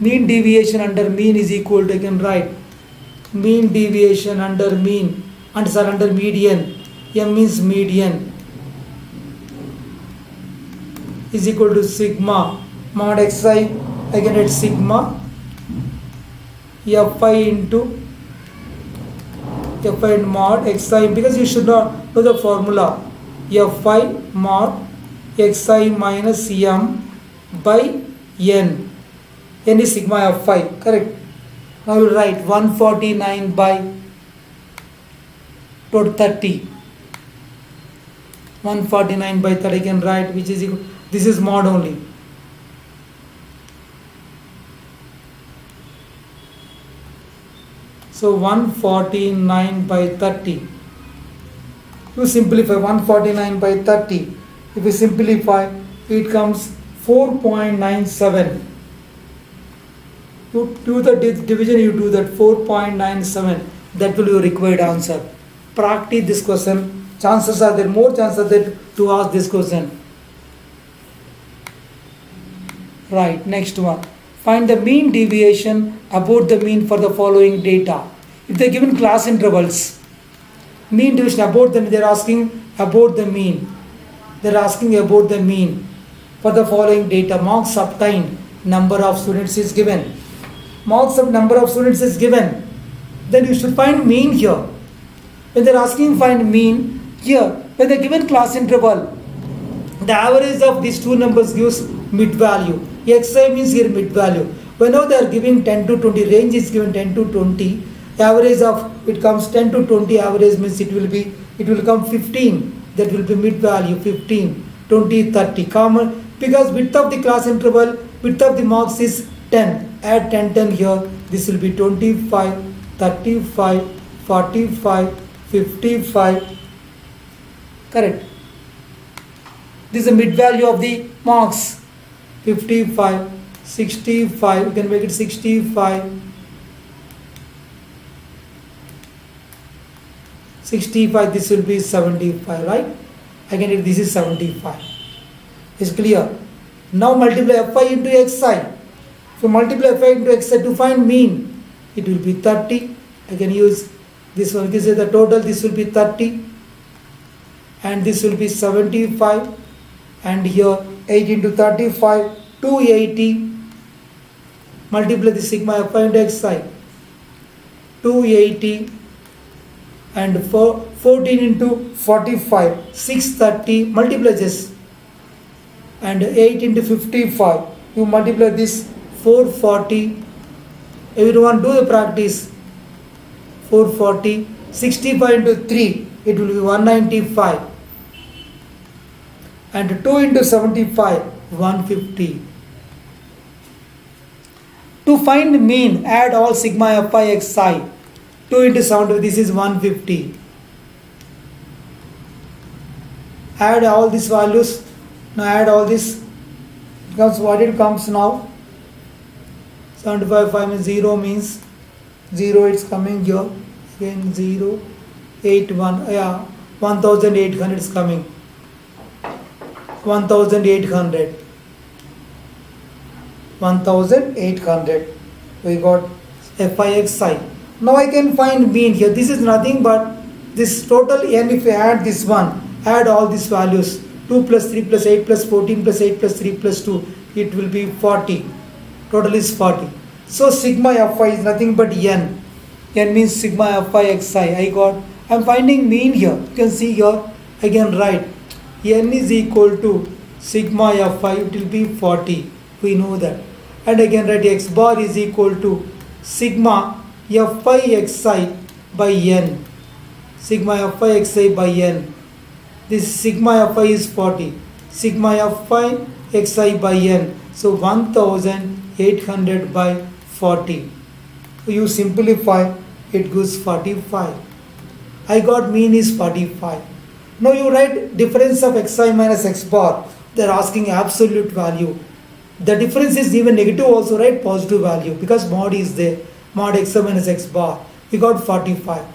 mean deviation under mean is equal to, I can write mean deviation under mean, under median, m means median, is equal to sigma mod xi, I can write sigma fi into fi mod xi, because you should not know the formula, fi mod xi minus m by n. N is sigma of 5, correct. Now you write 149 by 30. 149 by 30 I can write, which is equal, this is mod only. So 149 by 30. You simplify 149 by 30. If you simplify, it comes 4.97. You do the division, you do that 4.97. That will be your required answer. Practice this question. Chances are there, more chances that to ask this question. Right, next one. Find the mean deviation about the mean for the following data. If they are given class intervals, mean deviation about the mean, they are asking about the mean. They are asking about the mean for the following data. Marks obtained, number of students is given. Marks of number of students is given. Then you should find mean here. When they are asking find mean, here, when they are given class interval, the average of these two numbers gives mid value. Xi means here mid value. Whenever they are giving 10 to 20, range is given 10 to 20, the average of it comes 10 to 20, average means it will come 15. That will be mid value 15, 20, 30. Common, because width of the class interval, width of the marks is 10. Add 10, 10 here. This will be 25, 35, 45, 55. Correct. This is the mid value of the marks. 55, 65, you can make it 65, 65, this will be 75, right? Again, this is 75. Is clear? Now multiply Fi into Xi. So multiply Fi into Xi to find mean. It will be 30. I can use this one. This is the total. This will be 30. And this will be 75. And here 8 into 35, 280. Multiply the sigma Fi into Xi. 280. And 14 into 45, 630, multiply this, and 8 into 55, you multiply this, 440, everyone do the practice, 440, 65 into 3, it will be 195, and 2 into 75, 150. To find mean, add all sigma Fi Xi. 2 into 70, this is 150. Add all these values. Now add all this. Becomes what it comes now. 75, 5 means 0 means 0, it's coming here. Again 0, 8, 1. Yeah, 1800 is coming. 1800. 1800. We got Fi Xi. Now I can find mean here. This is nothing but this total n. If I add this one, add all these values, 2 plus 3 plus 8 plus 14 plus 8 plus 3 plus 2, it will be 40. Total is 40. So sigma Fi is nothing but n. N means sigma Fi Xi. I'm finding mean here. You can see here, I can write n is equal to sigma Fi, it will be 40. We know that. And I can write x bar is equal to sigma Fi Xi by n. Sigma Fi Xi by n. This sigma Fi is 40. Sigma Fi Xi by n. So 1800 by 40. You simplify, it gives 45. I got mean is 45. Now you write difference of Xi minus x bar. They are asking absolute value. The difference is even negative also, right? Positive value, because mod is there. Mod Xi minus x bar. We got 45.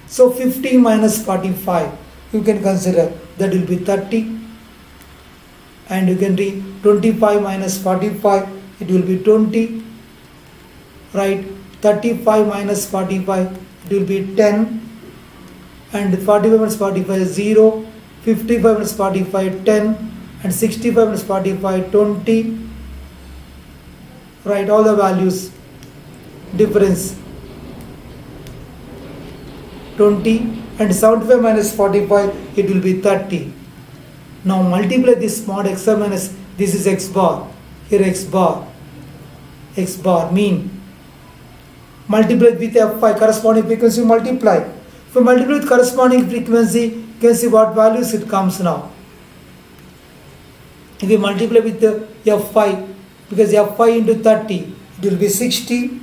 So 50 minus 45. You can consider that will be 30. And you can do 25 minus 45. It will be 20. Right? 35 minus 45. It will be 10. And 45 minus 45 is 0. 55 minus 45, 10. And 65 minus 45, 20. Right? All the values. Difference 20, and 75 minus 45, it will be 30. Now multiply this mod Xi minus, this is x bar, here x bar, x bar mean. Multiply with F5 corresponding frequency, multiply. If you multiply with corresponding frequency, you can see what values it comes now. If you multiply with the F5, because F5 into 30, it will be 60,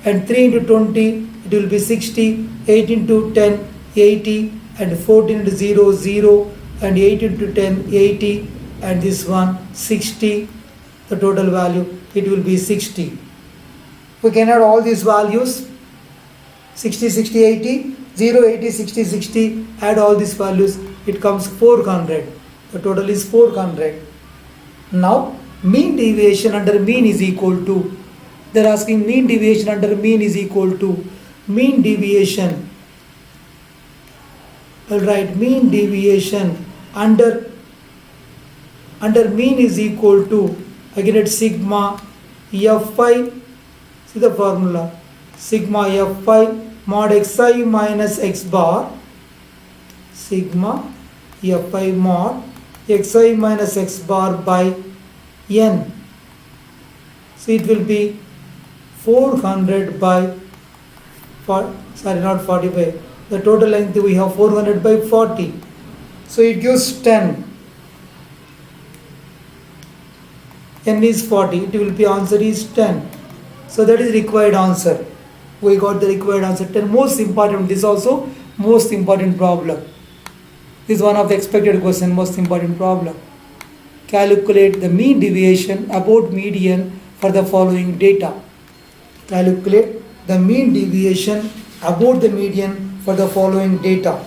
and 3 into 20, it will be 60, 8 into 10, 80, and 14 into 0, 0, and 8 into 10, 80, and this one 60, the total value, it will be 60. We can add all these values, 60, 60, 80, 0, 80, 60, 60, add all these values, it comes 400. The total is 400. Now, mean deviation under mean is equal to, they are asking mean deviation under mean is equal to, mean deviation, alright, mean deviation under mean is equal to, again it's sigma F5, see the formula, sigma F5 mod xi minus x bar, sigma F5 mod xi minus x bar by n. So it will be 400 by, not 45, the total length we have 400 by 40. So it gives 10. N is 40, it will be answer is 10. So that is required answer. We got the required answer 10. Most important, this also most important problem. This is one of the expected question, most important problem. Calculate the mean deviation about median for the following data. Calculate the mean deviation about the median for the following data.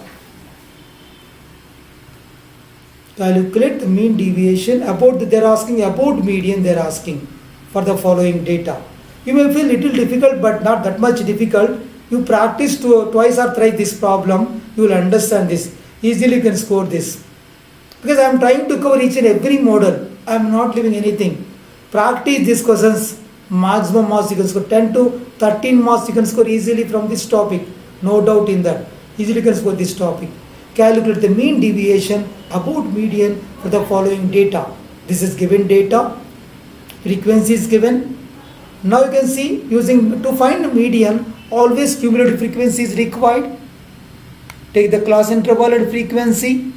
Calculate the mean deviation about they are asking about median, they are asking for the following data. You may feel little difficult, but not that much difficult. You practice twice or thrice this problem, you will understand this. Easily you can score this. Because I am trying to cover each and every model. I am not leaving anything. Practice these questions. Maximum marks you can score. 10 to 13 marks you can score easily from this topic. No doubt in that. Easily you can score this topic. Calculate the mean deviation about median for the following data. This is given data. Frequency is given. Now you can see, using to find the median, always cumulative frequency is required. Take the class interval and frequency.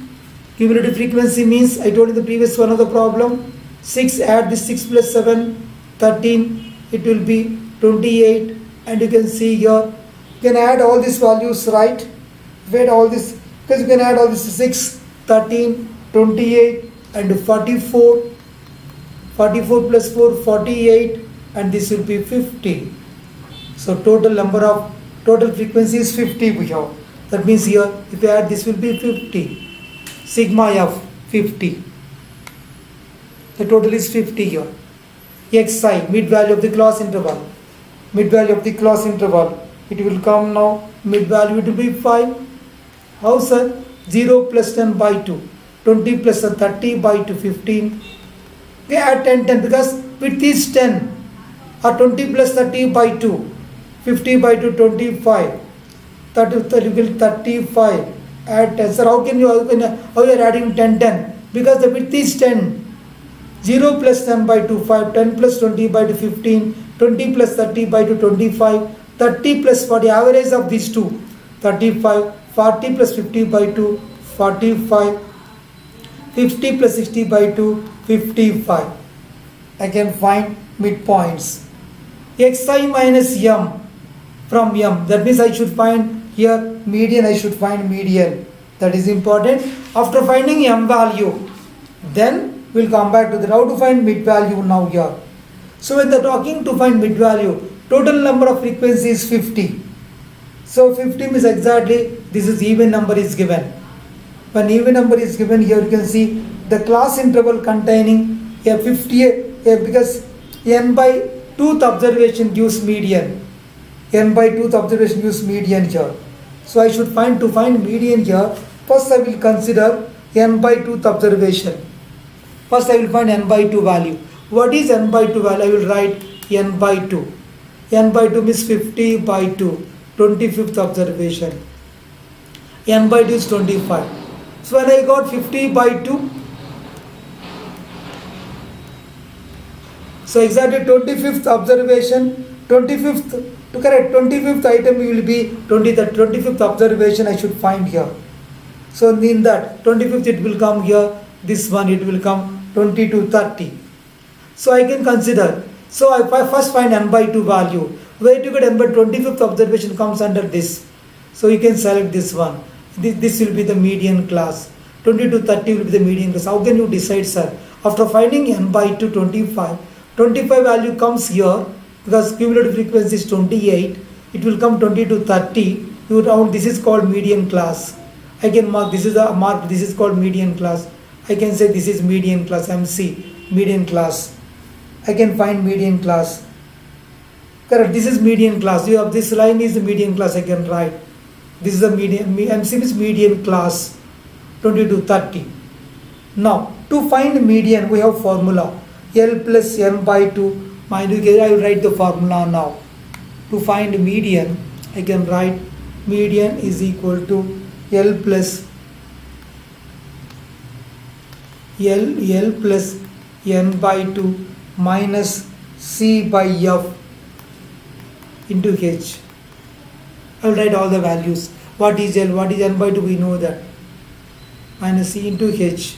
Cumulative frequency means, I told you the previous one of the problem, 6, add this 6 plus 7, 13, it will be 28, and you can see here, you can add all these values, right? Add all this, because you can add all this 6, 13, 28, and 44, 44 plus 4, 48, and this will be 50. So total frequency is 50 we have. That means here, if you add this will be 50. Sigma F 50. The total is 50 here. Xi, mid value of the class interval. Mid value of the class interval. It will come now, mid value it will be 5. How sir? 0 plus 10 by 2. 20 plus 30 by 2, 15. We add 10, 10 because width is 10. Or 20 plus 30 by 2. 50 by 2, 25. 30 will 35. Add 10. Sir, how you are adding 10, 10? Because the width is 10. 0 plus 10 by 2, 5. 10 plus 20 by 2, 15. 20 plus 30 by 2, 25. 30 plus 40, average of these two. 35. 40 plus 50 by 2, 45. 50 plus 60 by 2, 55. I can find midpoints. Xi minus m from m. That means I should find here median, I should find median. That is important. After finding m value, then we'll come back to the how to find mid value now here. So when they're talking to find mid value, total number of frequency is 50. So 50 means exactly this is even number is given. When even number is given here, you can see the class interval containing a 50 because n by 2th observation gives median. N by 2th observation gives median here. So I should find median here. First I will consider n by 2th observation. First I will find n by 2 value. What is n by 2 value? I will write n by 2. N by 2 means 50 by 2. 25th observation. N by 2 is 25. So when I got 50 by 2, So exactly 25th observation, 25th, to correct 25th item will be 25th observation I should find here. So in that 25th it will come here, this one it will come 20 to 30. So I can consider, so if I first find n by 2 value, where to get n by 25th observation comes under this. So you can select this one. This will be the median class. 20 to 30 will be the median class. How can you decide, sir? After finding n by 2, 25 value comes here because cumulative frequency is 28. It will come 20 to 30. You round, this is called median class. I can mark, this is a mark, this is called median class. I can say this is median class, MC, median class. I can find median class. Correct, this is median class. You have this line is the median class, I can write. This is the median, MC is median class, 20 to 30. Now, to find median, we have formula. L plus n by 2 minus, I will write the formula now. To find median, I can write median is equal to L plus n by 2 minus C by F into H. I will write all the values. What is L, what is n by 2, we know that. Minus C into H.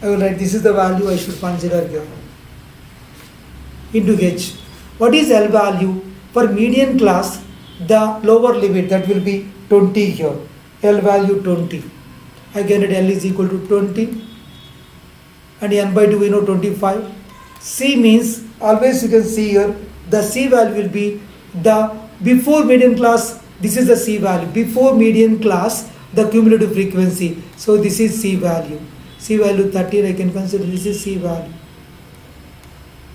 I will write this is the value I should consider here. Into H. What is L value? For median class, the lower limit that will be 20 here. L value 20. I can write L is equal to 20. And n by 2 we know 25. C means, always you can see here, the C value will be the before median class, this is the C value. Before median class, the cumulative frequency. So this is C value. C value 13, I can consider this is C value.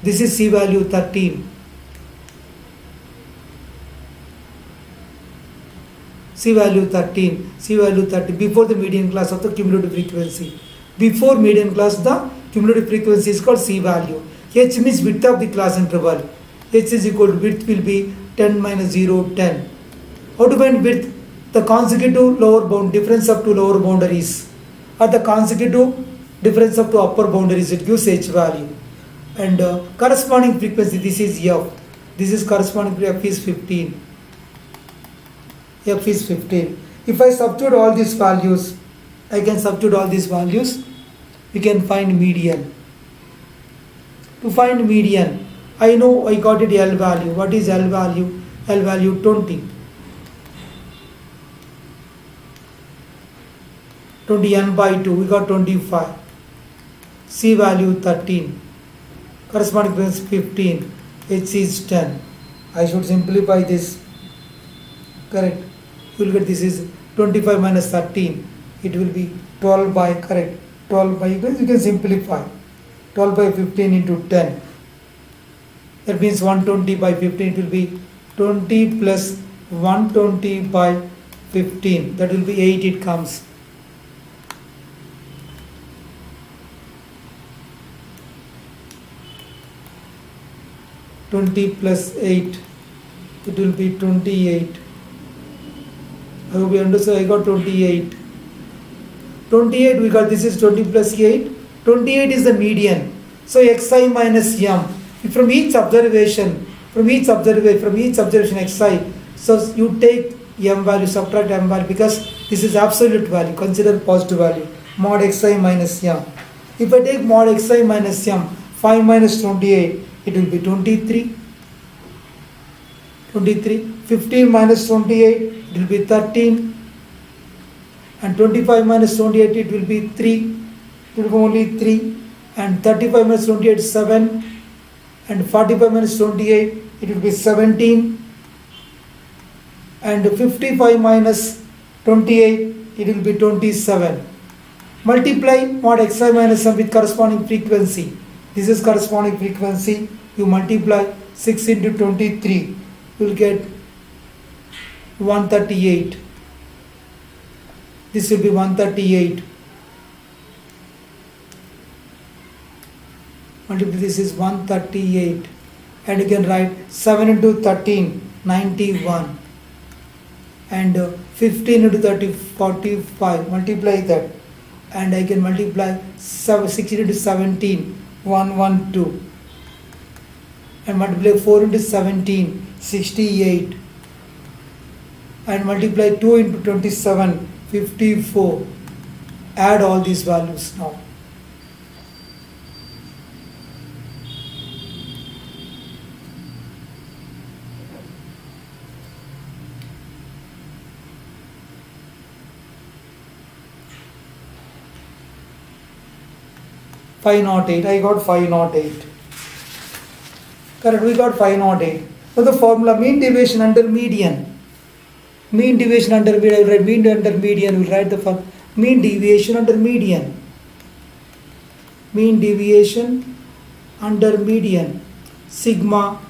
This is C value 13. C value 13, C value 30, before the median class of the cumulative frequency. Before median class, the cumulative frequency is called C value. H means width of the class interval. H is equal to width will be 10 minus 0, 10. How to find width? The consecutive lower bound, difference of two lower boundaries, or the consecutive difference of two upper boundaries, it gives H value. And corresponding frequency, this is F. This is corresponding to F is 15. F is 15. If I substitute all these values, I can substitute all these values, we can find median. To find median, I know I got it L value. What is L value? L value 20. 20 n by 2, we got 25. C value 13. Corresponding frequency 15. H is 10. I should simplify this. Correct. You will get this is 25 minus 13. It will be 12 by, correct, 12 by, you can simplify. 12 by 15 into 10. That means 120 by 15. It will be 20 plus 120 by 15. That will be 8 it comes. +8, it will be 28. I hope you understand. I got 28. 28 we got, this is 20 plus 8. 28 is the median. So xi minus m. From each observation xi. So you take m value, subtract m value, because this is absolute value. Consider positive value. Mod xi minus m. If I take mod xi minus m, 5 minus 28, it will be 23. 15 minus 28, it will be 13. And 25 minus 28, it will be 3. It will be only 3. And 35 minus 28, 7. And 45 minus 28, it will be 17. And 55 minus 28, it will be 27. Multiply mod xi minus m with corresponding frequency. This is corresponding frequency. You multiply 6 into 23. You will get 138. This will be 138. Multiply, this is 138. And you can write 7 into 13, 91. And 15 into 30, 45. Multiply that. and I can multiply 16 into 17, 112, and multiply 4 into 17, 68, and multiply 2 into 27, 54. Add all these values now. I got 508. Correct, we got 508. So the formula mean deviation under median. Mean deviation under median, I will write mean under median, we will write the formula. Mean deviation under median. Mean deviation under median. Sigma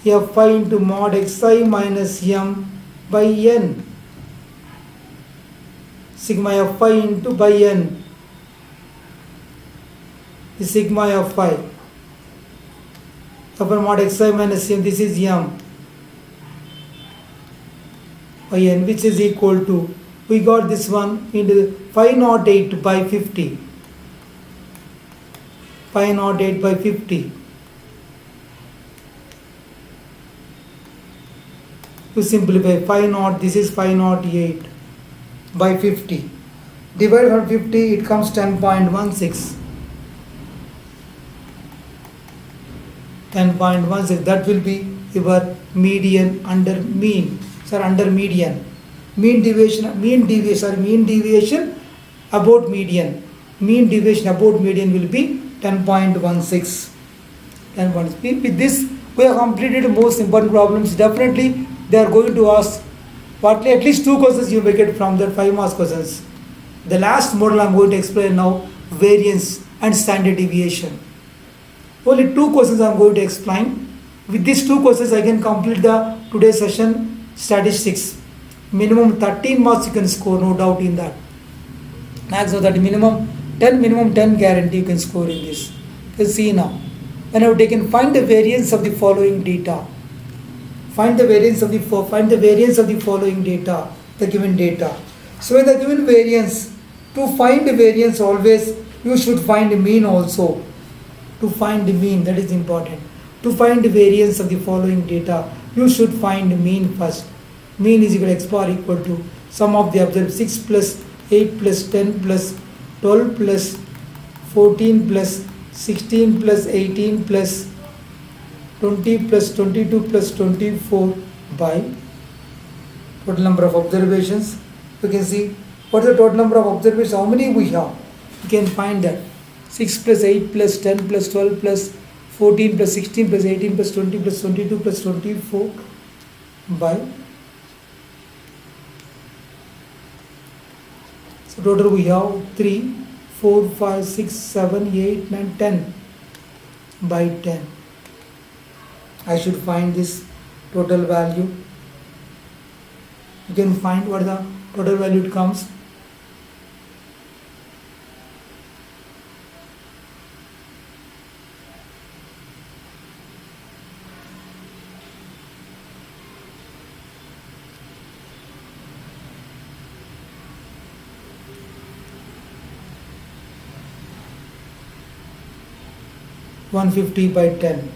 Fi into mod xi minus m by n. Sigma Fi into by n. The sigma Fi. Upon mod xi minus m, this is m by n, which is equal to, we got this one into 508 by 50. 508 by 50. To simplify, 508, this is 508 by 50. Divided by 50, it comes 10.16. 10.16, that will be your median under mean. Under median. Mean deviation about median. Mean deviation about median will be 10.16. 10.16. With this, we have completed most important problems. Definitely, they are going to ask what at least 2 questions you may get from the 5 marks questions. The last model I am going to explain now, variance and standard deviation. Only 2 questions I am going to explain. With these 2 questions, I can complete the today's session statistics. Minimum 13 marks you can score, no doubt in that. Maximum that minimum 10 guarantee you can score in this. You can see now. When I have taken find the variance of the following data. Find the variance of the following data, the given data. So in the given variance, to find the variance always you should find the mean also. To find the mean, that is important. To find the variance of the following data, you should find the mean first. Mean is equal to x bar equal to sum of the observed 6 plus 8 plus 10 plus 12 plus 14 plus 16 plus 18 plus 20 plus 22 plus 24 by total number of observations. You can see what is the total number of observations, how many we have. You can find that 6 plus 8 plus 10 plus 12 plus 14 plus 16 plus 18 plus 20 plus 22 plus 24 by, so total we have 3, 4, 5, 6, 7, 8, 9, 10 by 10. I should find this total value. You can find what the total value it comes. $150 by 10.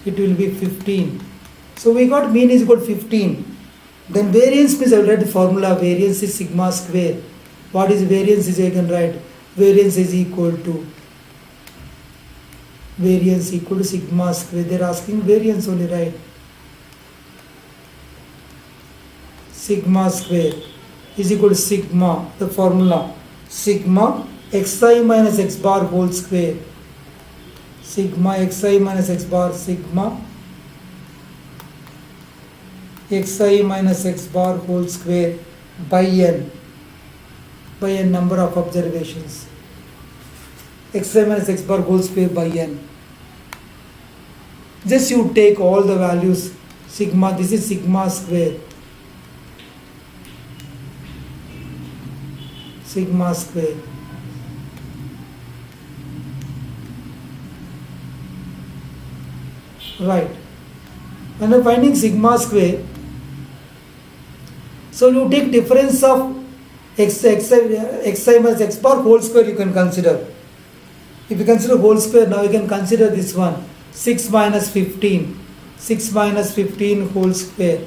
It will be 15. So we got mean is equal to 15. Then variance means I will write the formula. Variance is sigma square. What is variance is I can write. Variance is equal to sigma square. They are asking variance only, right? Sigma square is equal to sigma, the formula. Sigma xi minus x bar whole square. Sigma xi minus x bar, sigma xi minus x bar whole square by n number of observations. Xi minus x bar whole square by n. Just you take all the values. Sigma, this is sigma square. Sigma square. Right. When finding sigma square, so you take difference of xi minus x bar whole square you can consider. If you consider whole square, now you can consider this one, 6 minus 15. 6 minus 15 whole square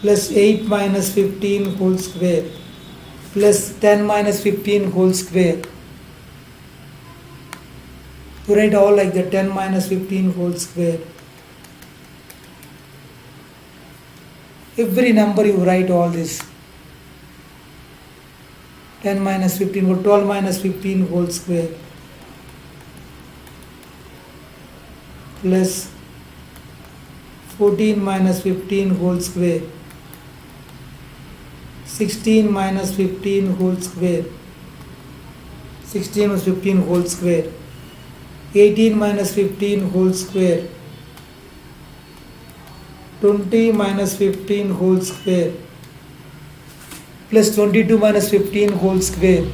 plus 8 minus 15 whole square plus 10 minus 15 whole square. You write all like that, 10 minus 15 whole square. Every number you write all this. 10 minus 15 or 12 minus 15 whole square plus 14 minus 15 whole square, 16 minus 15 whole square, 16 minus 15 whole square, 18 minus 15 whole square, 20 minus 15 whole square plus 22 minus 15 whole square.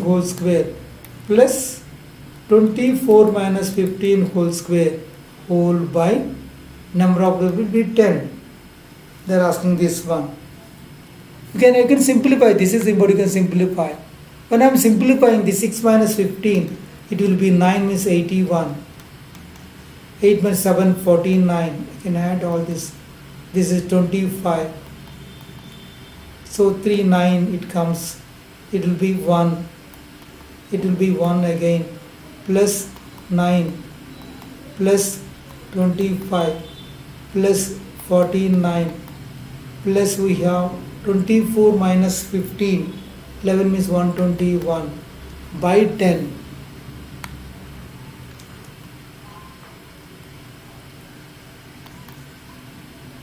Whole square plus 24 minus 15 whole square whole by number of them will be 10. They are asking this one. You can simplify. This is what you can simplify. When I am simplifying the 6 minus 15, it will be 9 means 81. 8 minus 7, 49. I can add all this. This is 25. So 3, 9 it comes. It will be 1. It will be 1 again. Plus 9 plus 25 plus 49 plus we have 24 minus 15. 11 means 121 by 10.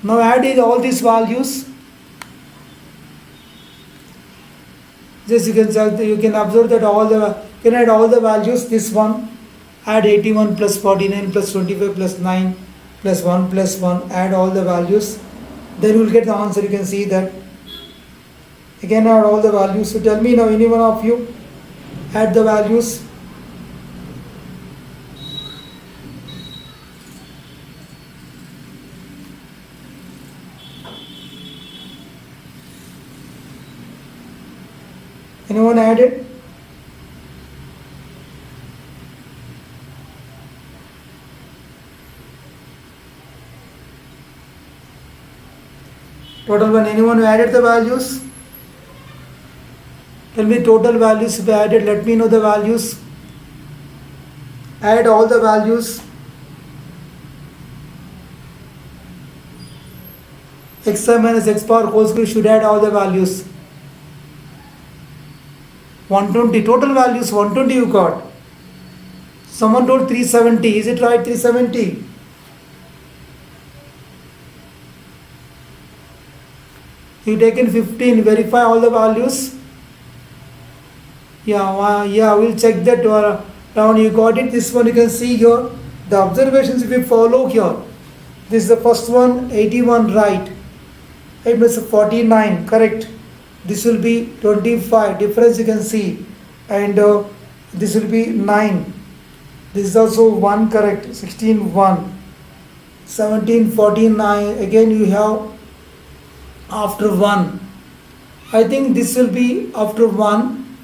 Now add all these values. Just you can observe that you can add all the values. This one, add 81 plus 49 plus 25 plus 9 plus 1 plus 1. Add all the values. Then you will get the answer. You can see that. Again add all the values. So tell me now, any one of you add the values. Anyone added? Total one. Anyone who added the values? Tell me total values if added. Let me know the values. Add all the values. Xi minus x power whole square should add all the values. 120 total values 120 you got. Someone told 370. Is it right? 370. You taken 15. Verify all the values. Yeah. We'll check that down. You got it. This one you can see here. The observations if you follow here. This is the first one. 81 right. It was 49 correct. This will be 25, difference you can see, and this will be 9. This is also 1 correct, 16, 1. 17, 49, again you have after 1. I think this will be after 1.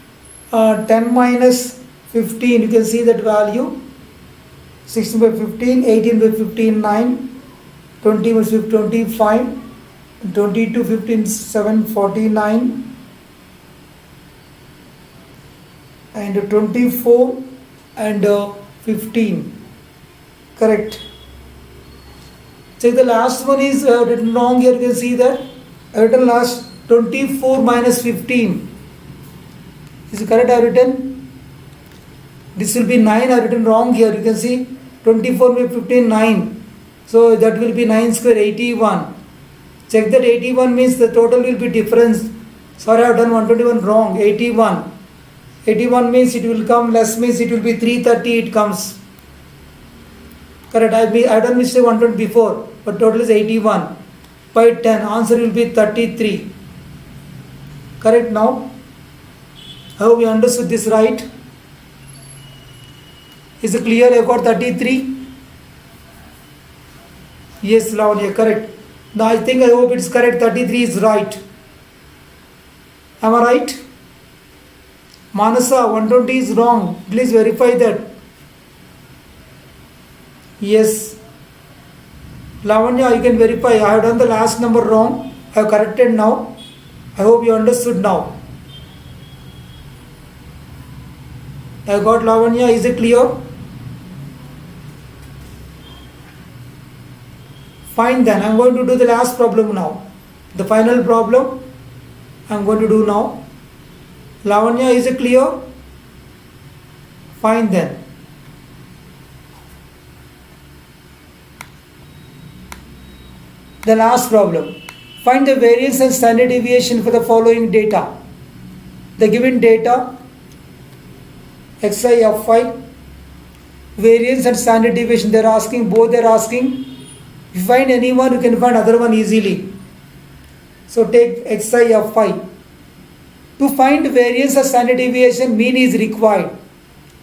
10 minus 15, you can see that value. 16 by 15, 18 by 15, 9. 20 by 15, 25. 22, 15, 7, 49 and 24 and 15 correct. Check the last one is written wrong here. You can see that I written last 24 minus 15. Is it correct? I have written this will be 9. I have written wrong here. You can see 24 by 15 9. So that will be 9 square 81. Check that 81 means the total will be difference. Sorry, I have done 121 wrong. 81. 81 means it will come less means it will be 330 it comes. Correct. I have done mistake 120 before, but total is 81. By 10, answer will be 33. Correct now? I hope you understood this right. Is it clear? I got 33. Yes, Lavanya, correct. Now I hope it's correct. 33 is right. Am I right? Manasa, 120 is wrong. Please verify that. Yes. Lavanya, you can verify. I have done the last number wrong. I have corrected now. I hope you understood now. I got Lavanya. Is it clear? Fine then. I am going to do the last problem now. The final problem I am going to do now. Lavanya, is it clear? Fine then. The last problem. Find the variance and standard deviation for the following data. The given data, xi, fy, variance and standard deviation, they are asking, both they are asking. If you find anyone, you can find other one easily. So take xi, fy. To find variance or standard deviation, mean is required.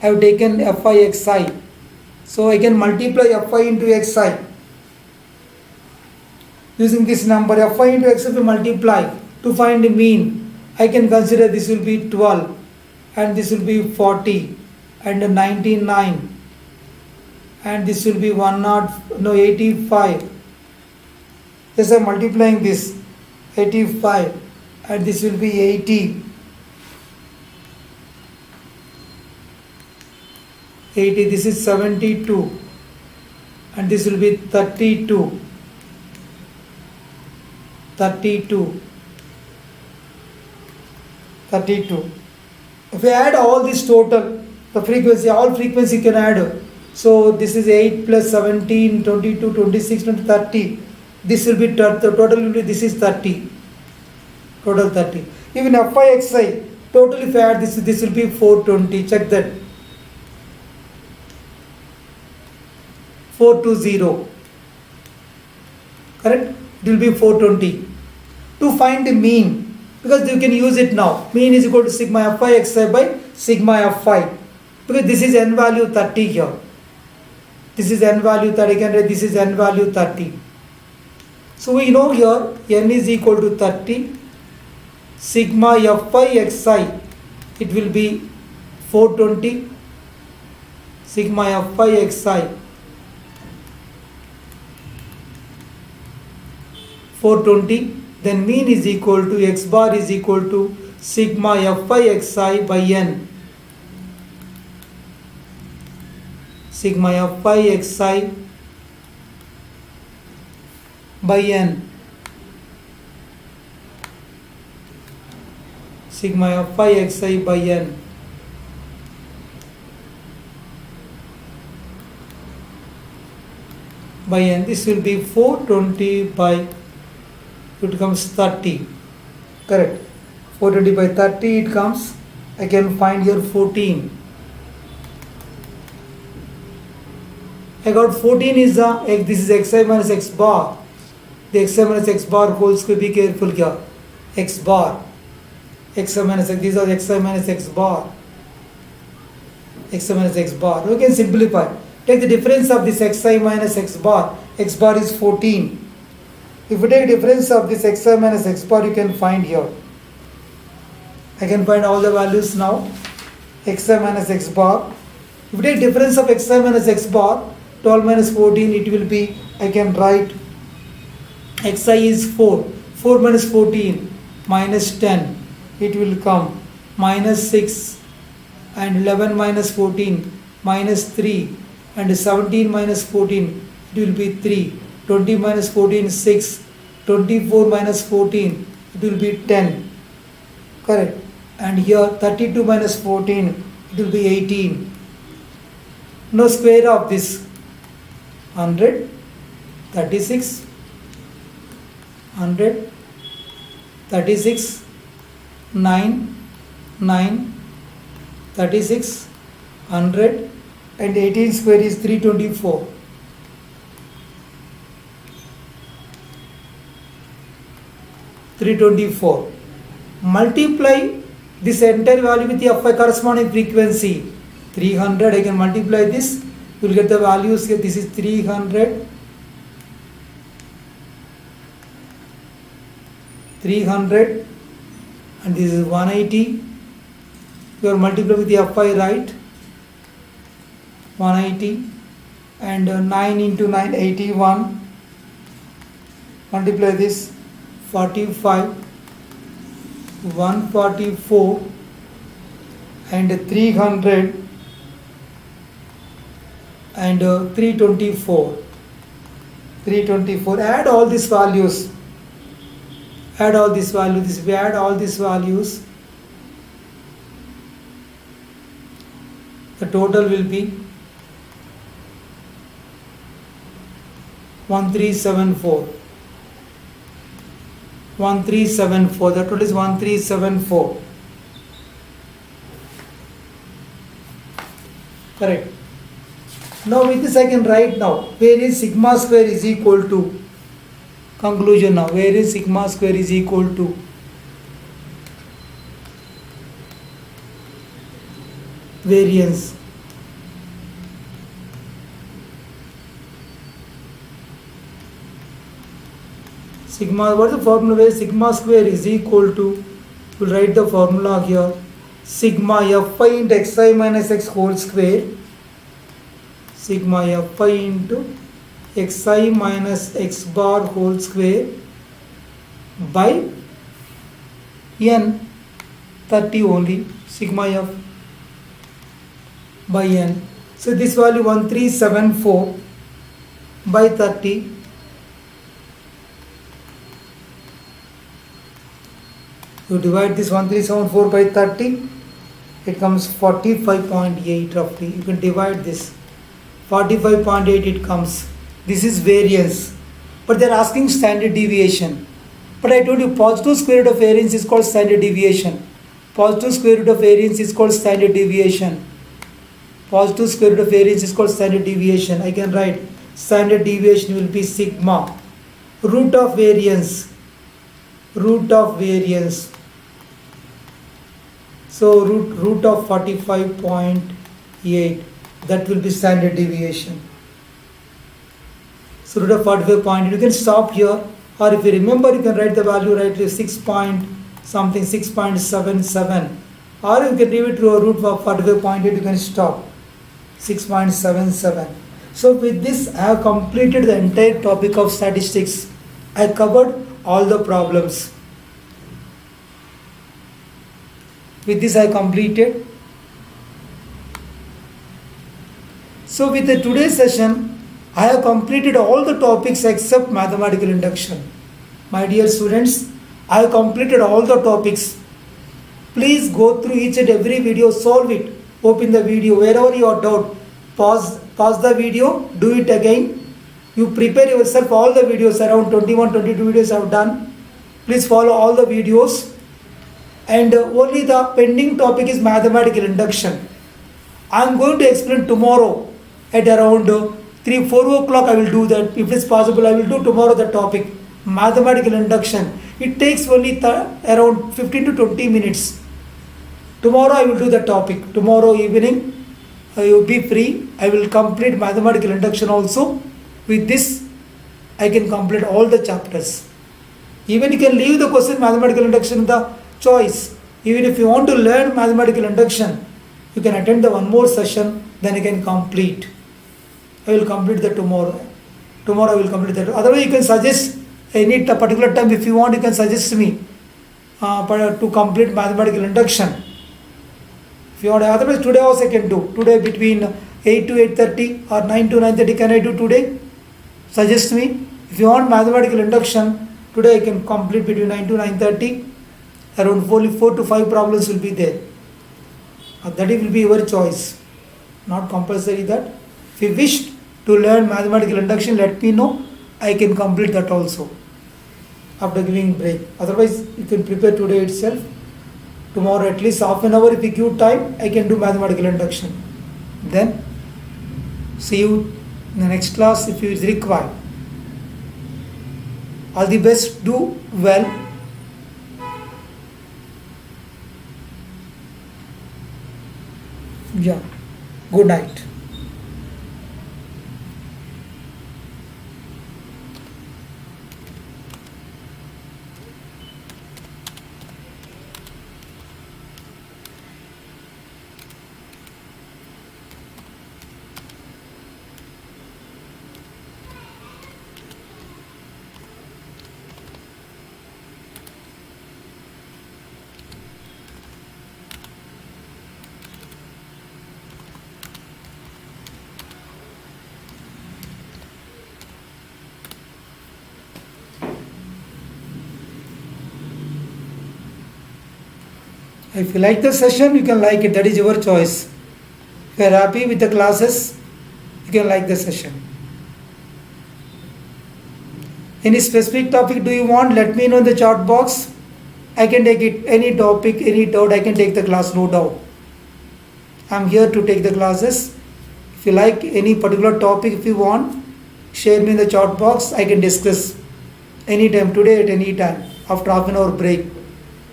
I have taken fy xi. So I can multiply fy into xi. Using this number, fy into xi will multiply. To find the mean, I can consider this will be 12 and this will be 40 and 99 and this will be 85. Yes, I am multiplying this 85 and this will be 80. 80, this is 72 and this will be 32. 32. If we add all this total, the frequency, all frequency can add. So this is 8 plus 17, 22, 26, 30. This will be the total will be, this is 30. Total 30. Even fy xi, total if I add this will be 420. Check that. 420. Correct? It will be 420. To find the mean, because you can use it now. Mean is equal to sigma fy xi by sigma fy. Because this is n value 30 here. This is n value 30 and this is n value 30. So we know here n is equal to 30. Sigma fy xi, it will be 420. Sigma fy xi 420. Then mean is equal to x bar is equal to sigma fy xi by n. Sigma fy xi by n. Sigma fy xi by n. By n. This will be 420 by, it comes 30. Correct. 420 by 30 it comes. I can find here 14. I got 14 is this is xi minus x bar. The xi minus x bar whole square, be careful here. X bar. Xi minus x, these are xi minus x bar. Xi minus x bar. We can simplify. Take the difference of this xi minus x bar. X bar is 14. If you take difference of this xi minus x bar, you can find here. I can find all the values now. Xi minus x bar. If you take difference of xi minus x bar, 12 minus 14, it will be, I can write xi is 4. 4 minus 14 minus 10. It will come minus 6 and 11 minus 14 minus 3 and 17 minus 14, it will be 3. 20 minus 14 6. 24 minus 14, it will be 10. Correct. And here 32 minus 14, it will be 18. Now square of this 100, 36, 100, 36, 9, 9, 36, 100 and 18 square is 324. 324. Multiply this entire value with the fy corresponding frequency. 300, I can multiply this, you will get the values here. This is 300, 300, and this is 180. You are multiplying with the Fi, right? 180, and 9 into 9, 81. Multiply this, 45, 144, and 300, and 324. 324. Add all these values. Add all these values. If we add all these values, the total will be 1374. 1374. The total is 1374. Correct. Now with this I can write now. Variance sigma square is equal to, conclusion now. Variance sigma square is equal to variance sigma. What is the formula? Where sigma square is equal to, we'll write the formula here, sigma Fi into xi minus x whole square, sigma Fi into xi minus x bar whole square by n 30 only, sigma f by n. So this value 1374 by 30, you divide this 1374 by 30, it comes 45.8 roughly. You can divide this, 45.8 it comes. This is variance, but they are asking standard deviation. But I told you positive square root of variance is called standard deviation. Positive square root of variance is called standard deviation. Positive square root of variance is called standard deviation. I can write standard deviation will be sigma root of variance. Root of variance. So root of 45.8. That will be standard deviation. So root of 45.8. You can stop here, or if you remember, you can write the value right, 6 point something, 6.77, or you can leave it to a root of 45.8. You can stop 6.77. So with this, I have completed the entire topic of statistics. I covered all the problems. With this, I completed. So with the today's session, I have completed all the topics except mathematical induction. My dear students, I have completed all the topics. Please go through each and every video, solve it, open the video, wherever you are doubt, pause the video, do it again. You prepare yourself, all the videos, around 21, 22 videos I have done. Please follow all the videos. And only the pending topic is mathematical induction. I am going to explain tomorrow at around 3-4 o'clock. I will do that. If it's possible, I will do tomorrow the topic mathematical induction. It takes only around 15 to 20 minutes. Tomorrow I will do the topic. Tomorrow evening I will be free. I will complete mathematical induction also. With this I can complete all the chapters. Even you can leave the question mathematical induction in the choice. Even if you want to learn mathematical induction, you can attend the one more session, then you can complete. I will complete that tomorrow. Tomorrow I will complete that. Otherwise you can suggest any particular time, if you want, you can suggest me to complete mathematical induction. If you want, otherwise today also I can do. Today between 8 to 8:30 or 9 to 9:30 can I do today? Suggest me. If you want mathematical induction, today I can complete between 9 to 9:30. Around 4 to 5 problems will be there. That will be your choice. Not compulsory that. If you wish to learn mathematical induction, let me know. I can complete that also after giving break. Otherwise, you can prepare today itself. Tomorrow at least half an hour, if you give time, I can do mathematical induction. Then see you in the next class if it is required. All the best. Do well. Yeah. Good night. If you like the session, you can like it. That is your choice. If you are happy with the classes, you can like the session. Any specific topic do you want? Let me know in the chat box. I can take it. Any topic, any doubt, I can take the class, no doubt. I'm here to take the classes. If you like any particular topic, if you want, share me in the chat box. I can discuss anytime, today at any time, after half an hour break,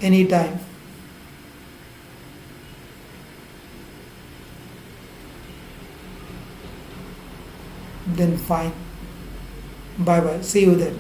anytime. Then fine. Bye bye. See you then.